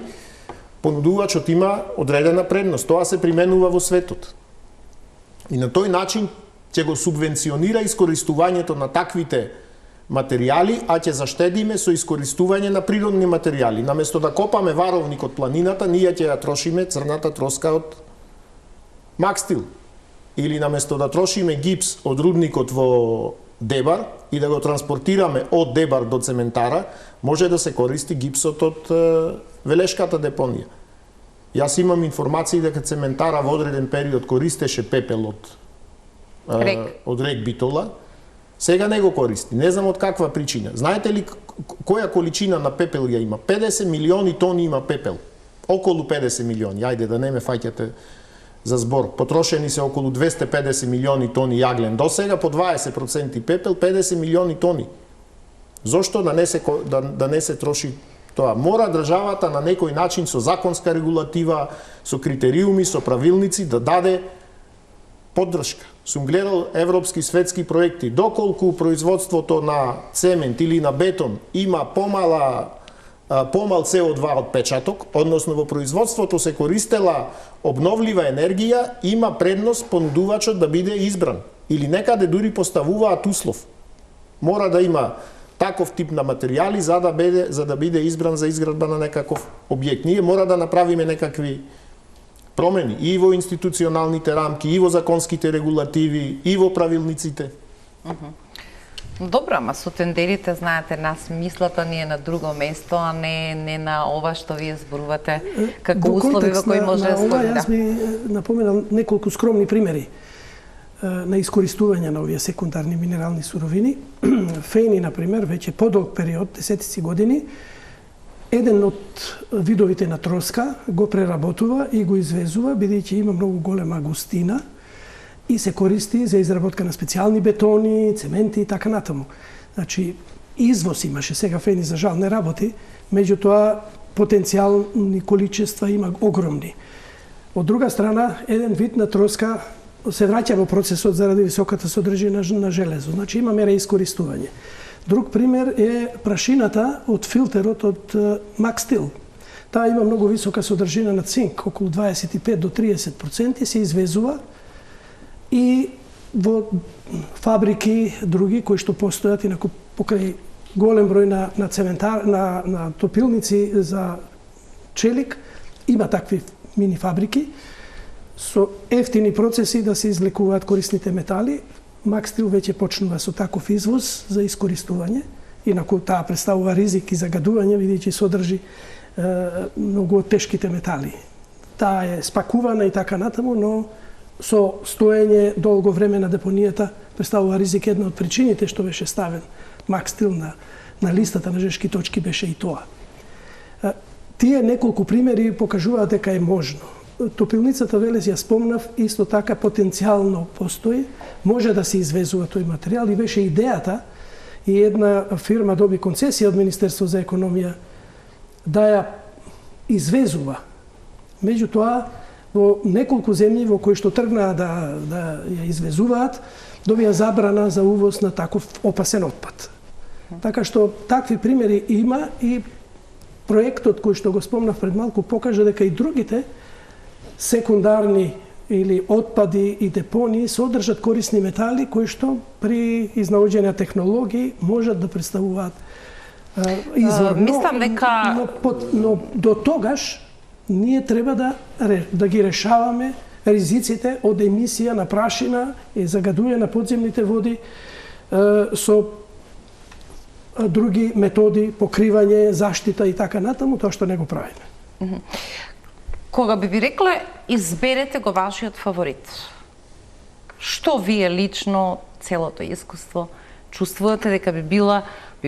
понудувачот има одредена предност. Тоа се применува во светот. И на тој начин ќе го субвенционира искористувањето на таквите материјали, а ќе заштедиме со искористување на природни материјали. Наместо да копаме варовник од планината, ние ќе ја трошиме црната троска од Max Steel. Или наместо да трошиме гипс од рудникот во Дебар и да го транспортираме од Дебар до цементара, може да се користи гипсот од Велешката депонија. Јас имам информации дека цементара во одреден период користеше пепел од рек Битола, сега не го користи. Не знам од каква причина. Знаете ли која количина на пепел ја има? 50 милиони тони има пепел. Околу 50 милиони. Ајде да не ме фаќате за збор. Потрошени се околу 250 милиони тони јаглен. До сега по 20% пепел, 50 милиони тони. Зошто да не се троши тоа? Мора државата на некој начин со законска регулатива, со критериуми, со правилници да даде поддршка. Сум гледал европски светски проекти. Доколку производството на цемент или на бетон има помал CO2 отпечаток, односно во производството се користела обновлива енергија, има предност понудувачот да биде избран. Или некаде дури поставуваат услов. Мора да има таков тип на материјали за да биде избран за изградба на некаков објект. Ние мора да направиме некакви промени и во институционалните рамки, и во законските регулативи, и во правилниците. Добро, ама со тендерите, знаете, нас мислата ни е на друго место, а не на ова што вие зборувате како услови во кои може да се спори. Јас би напоменал неколку скромни примери на искористување на овие секундарни минерални суровини. Фени, например, веќе подолг период, десетици години, еден од видовите на троска го преработува и го извезува, бидејќи има многу голема густина и се користи за изработка на специјални бетони, цементи и така натаму. Значи, извоз имаше, сега Фени за жал не работи, меѓутоа потенцијални количества има огромни. Од друга страна, еден вид на троска се враќа во процесот заради високата содржина на железо. Значи, имаме реискористување. Друг пример е прашината од филтерот од Max Steel. Таа има многу висока содржина на цинк, околу 25 до 30%, се извезува и во фабрики други кои што постојат инаку покрај голем број на цементар, на топилници за челик, има такви мини фабрики со ефтини процеси да се излекуваат корисните метали. Max Steel веќе почнува со таков извоз за искористување, инаку таа представува ризик и загадување, бидејќи содржи многу од тешките метали. Таа е спакувана и така натаму, но со стоење долго време на депонијата представува ризик. Една од причините што беше ставен Max Steel на листата на жешки точки беше и тоа. Тие неколку примери покажуваат дека е можно. Топилницата Велес ја спомнав, исто така потенцијално постои, може да се извезува тој материјал и беше идејата и една фирма доби концесија од Министерство за економија да ја извезува. Меѓутоа, во неколку земји во кои што тргнаа да ја извезуваат, добија забрана за увоз на таков опасен отпад. Така што такви примери има и проектот кој што го спомнав пред малку покажа дека и другите секундарни или отпади и депонии содржат корисни метали кои што при изнаоѓање на технологии можат да представуваат извор. Мислам дека но до тогаш ние треба да ги решаваме ризиците од емисија на прашина и загадување на подземните води со други методи, покривање, заштита и така натаму, тоа што не го правиме. Кога би рекла, изберете го вашиот фаворит, што вие лично, целото искуство, чувствувате дека би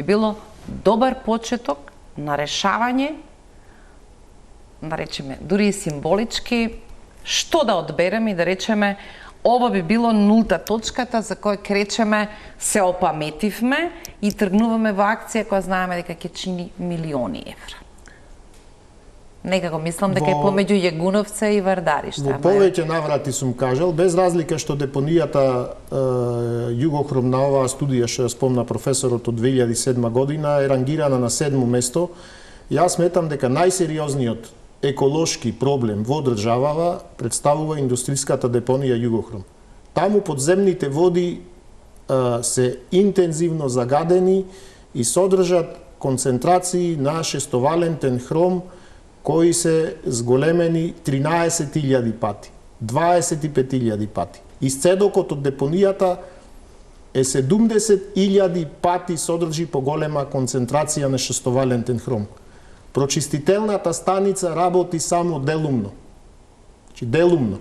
било добар почеток на решавање, да речеме, дури и символички, што да одбереме и да речеме ова би било нулта точката за која кречеме, се опаметивме и тргнуваме во акција која знаеме дека ќе чини милиони евра. Некако мислам дека е помеѓу Јагуновца и Вардариште. Во повеќе наврати сум кажал, без разлика што депонијата Југохром на оваа студија што ја спомна професорот од 2007 година е рангирана на 7-мо место, јас сметам дека најсериозниот еколошки проблем во државава представува индустриската депонија Југохром. Таму подземните води се интензивно загадени и содржат концентрации на шестовалентен хром кои се зголемени 13.000 пати, 25.000 пати. Исцедокот од депонијата е 70.000 пати содржи поголема концентрација на шестовалентен хром. Прочистителната станица работи само делумно. Значи делумно.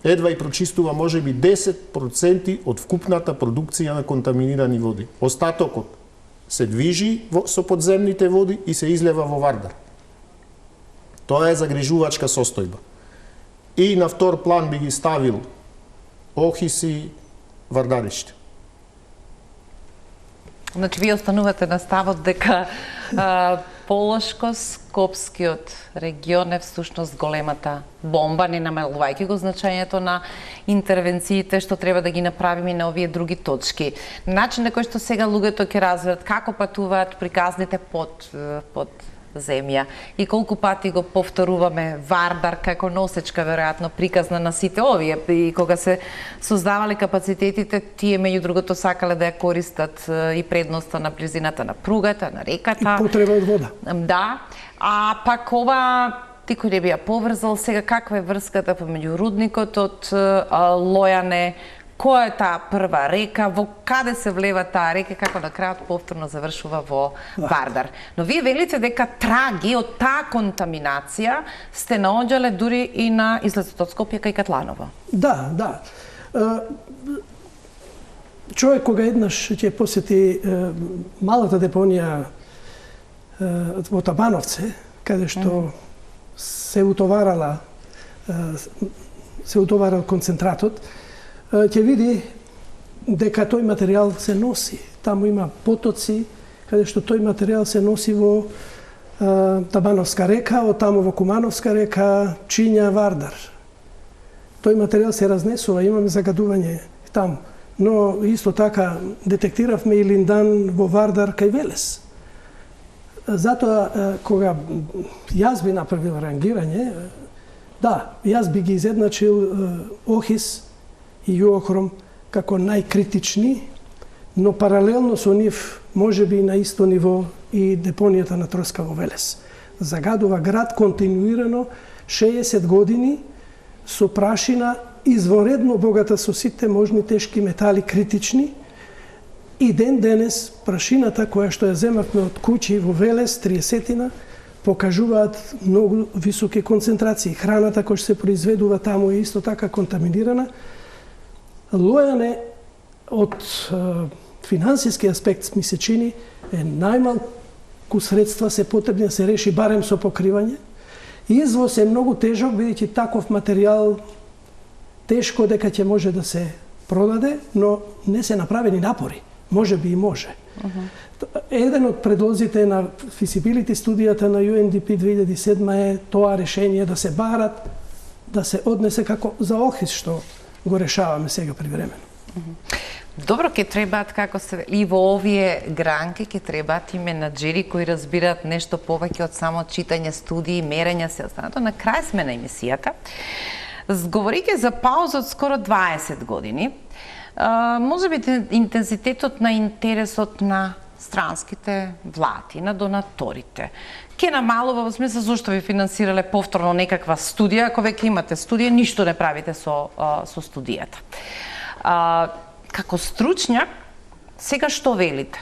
Едва и прочистува можеби 10% од вкупната продукција на контаминирани води. Остатокот се движи со подземните води и се излева во Вардар. Тоа е загрижувачка состојба. И на втор план би ги ставил Охис и Вардариште. Значи, вие останувате на ставот дека Полошко-Скопскиот регион е всушност големата бомба, не намалувајќи го значењето на интервенциите што треба да ги направиме на овие други точки. Начин на кој што сега луѓето ќе разберат како патуваат приказните под земја и колку пати го повторуваме Вардар како носечка веројатно приказна на сите овие, и кога се создавале капацитетите, тие меѓу другото сакале да ја користат и предноста на близината на пругата, на реката. И потреба од вода. Да, а пак ова тикој не би ја поврзал, сега каква е врската помеѓу рудникот од Лојане, која е таа прва река, во каде се влева таа река, како на крајот повторно завршува во Вардар. Но вие велите дека траги од таа контаминација сте наоѓале дури и на излезот од Скопје кај Катланово. Да, да. Човек кога еднаш ќе посети малата депонија во Табановце, каде што се утоварал концентратот, ќе види дека тој материјал се носи. Таму има потоци, каде што тој материјал се носи во Табановска река, од таму во Кумановска река, Чинја, Вардар. Тој материјал се разнесува, имаме загадување таму. Но исто така детектиравме и линдан во Вардар кај Велес. Затоа, кога јас би направил рангирање, да, јас би ги изедначил Охис и Југохром како најкритични, но паралелно со нив може би на исто ниво и депонијата на Троска во Велес. Загадува град континуирано 60 години со прашина извонредно богата со сите можни тешки метали критични, и ден денес прашината која што ја земавме од куќи во Велес 30-тина покажуваат многу високи концентрации. Храната која што се произведува таму е исто така контаминирана. Лојане од финансиски аспект ми се чини е најмалку средства се потребни да се реши барем со покривање. Извоз е многу тежок, бидејќи таков материјал тешко дека ќе може да се продаде, но не се направени напори Може би и може. Еден од предлозите на feasibility студијата на UNDP 2007 е тоа решение да се барат, да се однесе како за Охрид, што го решаваме сега привремено. Добро, ќе требаат, како се и во овие гранки, ќе требаат и менаџери кои разбираат нешто повеќе од само читање, студии, мерења, се останато. На крај сме на емисијата. Зговориќе за пауза од скоро 20 години, може би интензитетот на интересот на странските влади, на донаторите ќе намалува во смисла зошто ви финансирале повторно некаква студија, ако веќе имате студија, ништо не правите со студијата. Како стручњак, сега што велите?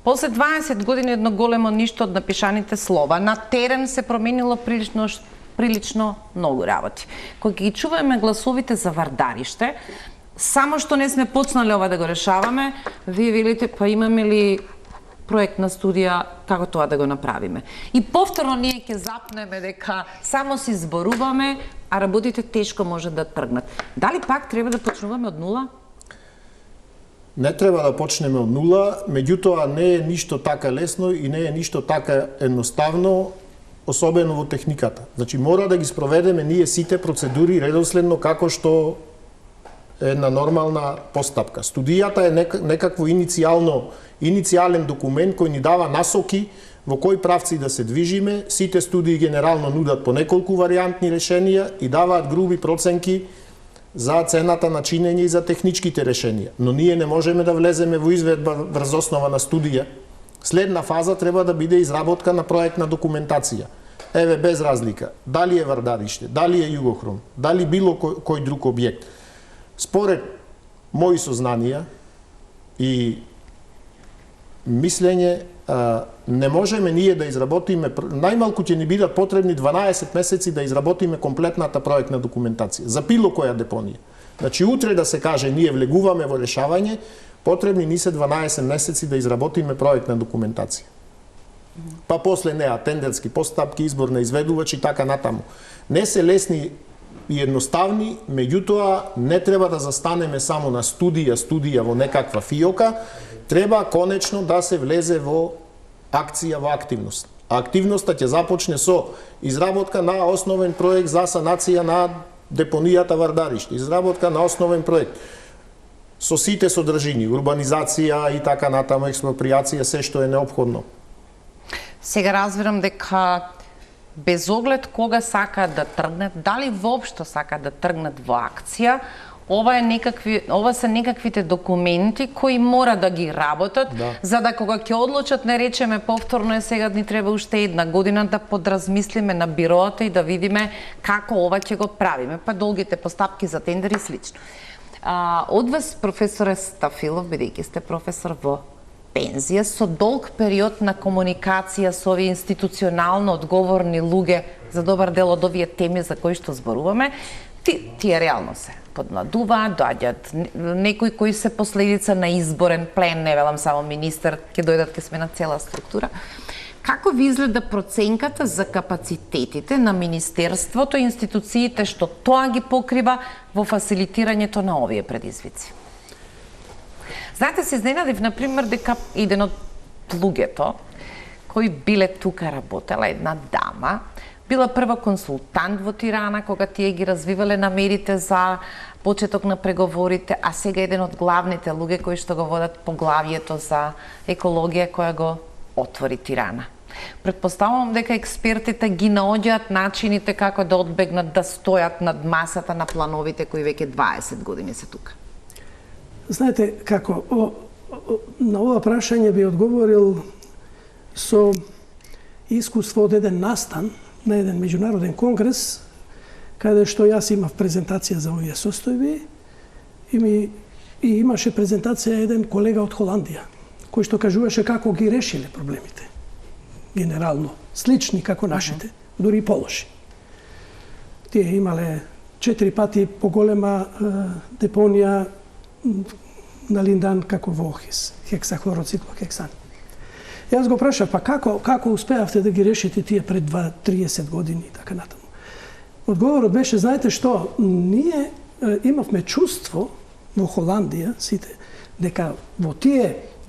После 20 години едно големо ништо од напишаните слова, на терен се променило прилично многу работи. Кога ги чуваме гласовите за Вардариште, само што не сме почнале ова да го решаваме, вие велите, па имаме ли проектна студија како тоа да го направиме. И повторно ние ќе запнеме дека само си зборуваме, а работите тешко може да тргнат. Дали пак треба да почнуваме од нула? Не треба да почнеме од нула, меѓутоа не е ништо така лесно и не е ништо така едноставно, особено во техниката. Значи мора да ги спроведеме ние сите процедури редоследно како што е една нормална постапка. Студијата е некакво иницијален документ кој ни дава насоки во кои правци да се движиме. Сите студии генерално нудат по неколку варијантни решенија и даваат груби проценки за цената на чинење и за техничките решенија. Но ние не можеме да влеземе во изведба врз основа на студија. Следна фаза треба да биде изработка на проектна документација. Еве, без разлика, дали е Вардариште, дали е Југохром, дали било кој друг објект. Според мои сознанија и мислење, не можеме ние да изработиме, најмалку ќе ни бидат потребни 12 месеци да изработиме комплетната проектна документација за било која депонија. Значи утре да се каже ние влегуваме во решавање, потребни ни се 12 месеци да изработиме проектна документација. Па после неа тендерски постапки, избор на изведувач и така натаму. Не се лесни и едноставни, меѓутоа не треба да застанеме само на студија во некаква фиока, треба конечно да се влезе во акција, во активност. А активноста ќе започне со изработка на основен проект за санација на депонијата Вардариште, изработка на основен проект со сите содржини, урбанизација и така натаму, експроприација, се што е неопходно. Сега разбирам дека без оглед кога сакаат да тргнат, дали воопшто сакаат да тргнат во акција, ова се некаквите документи кои мора да ги работат, за да кога ќе одлучат, не речеме повторно е сега ни треба уште една година да подразмислиме на бироата и да видиме како ова ќе го правиме, па долгите постапки за тендери и слично. Од вас, професоре Стафилов, бидејќи сте професор во пензија, со долг период на комуникација со овие институционално одговорни луѓе за добар дел од овие теми за кои што зборуваме, тие реално се подмладуваат, доаѓаат некои кои се последица на изборен плен, не велам само министер, ќе дојдат, ќе сменат цела структура. Како ви изгледа проценката за капацитетите на Министерството и институциите што тоа ги покрива во фасилитирањето на овие предизвици? Знаете, се изненадив, например, дека еден од луѓето кои биле тука работела, една дама, била прва консултант во Тирана, кога тие ги развивале намерите за почеток на преговорите, а сега еден од главните луѓе кои што го водат поглавието за екологија која го отвори Тирана. Предпоставувам дека експертите ги наоѓаат начините како да одбегнат да стојат над масата на плановите кои веќе 20 години се тука. Знаете како, на ова прашање би одговорил со искуство од еден настан на еден меѓународен конгрес, каде што јас имав презентација за овие состојби и имаше презентација еден колега од Холандија, кој што кажуваше како ги решиле проблемите. Генерално, слични како нашите, дури и полоши. Тие имале 4 пати поголема депонија на линдан како во Охрид, хексахлороциклохексан. Јас го прашав, па како успеавте да ги решите тие пред 30 години и така натаму? Одговорот беше, знаете што, ние имавме чувство во Холандија, сите, дека во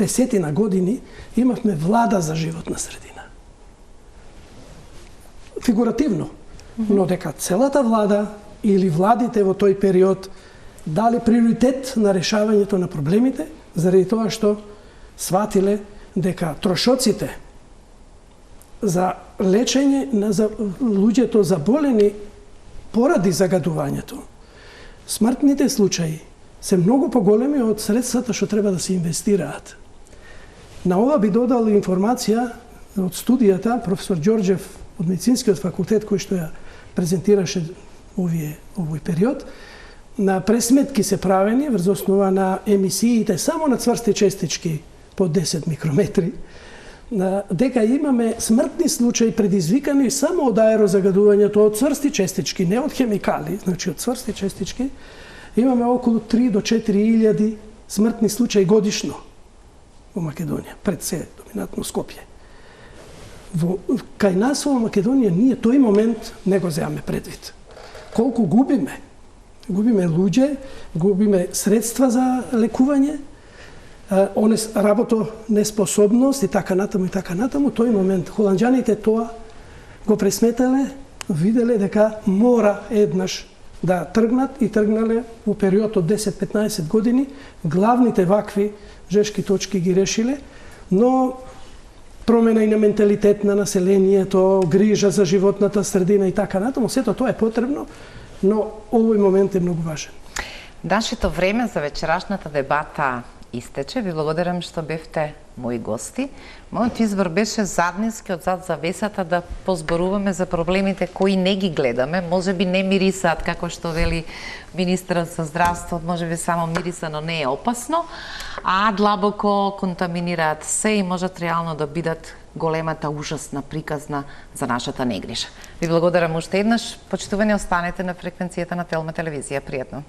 десетина години имавме влада за животна средина. Фигуративно, но дека целата влада или владите во тој период дали приоритет на решавањето на проблемите, заради тоа што сватиле дека трошоците за лечење на луѓето заболени поради загадувањето, смртните случаи се многу поголеми од средствата што треба да се инвестираат. На ова би додал информација од студијата професор Ѓорѓев од Медицинскиот факултет кој што ја презентираше овој период. На пресметки се правени врз основа на емисиите само на цврсти честички по 10 микрометри, дека имаме смртни случаи предизвикани само од аерозагадувањето од цврсти честички, не од хемикали, значи од цврсти честички, имаме околу 3 до 4 илјади смртни случаи годишно во Македонија, пред се доминантно Скопје. Кај нас во Македонија ние тој момент не го земаме предвид. Колку губиме? Губиме луѓе, губиме средства за лекување, работонеспособност и така натаму, тој момент холанѓаните тоа го пресметале, виделе дека мора еднаш да тргнат и тргнале во период од 10-15 години, главните вакви жешки точки ги решиле, но промена и на менталитет на населението, грижа за животната средина и така натаму, сето тоа е потребно, но овој момент е многу важен. Нашето време за вечерашната дебата истече. Ви благодарам што бевте мои гости. Мојот избор беше задниски од зад завесата да позборуваме за проблемите кои не ги гледаме. Може би не мирисаат, како што вели министерот за здравство, може би само мириса, но не е опасно, а длабоко контаминираат се и можат реално да бидат големата ужасна приказна за нашата негрижа. Ви благодарам уште еднаш. Почитувани, останете на фреквенцијата на Телма телевизија. Пријатно.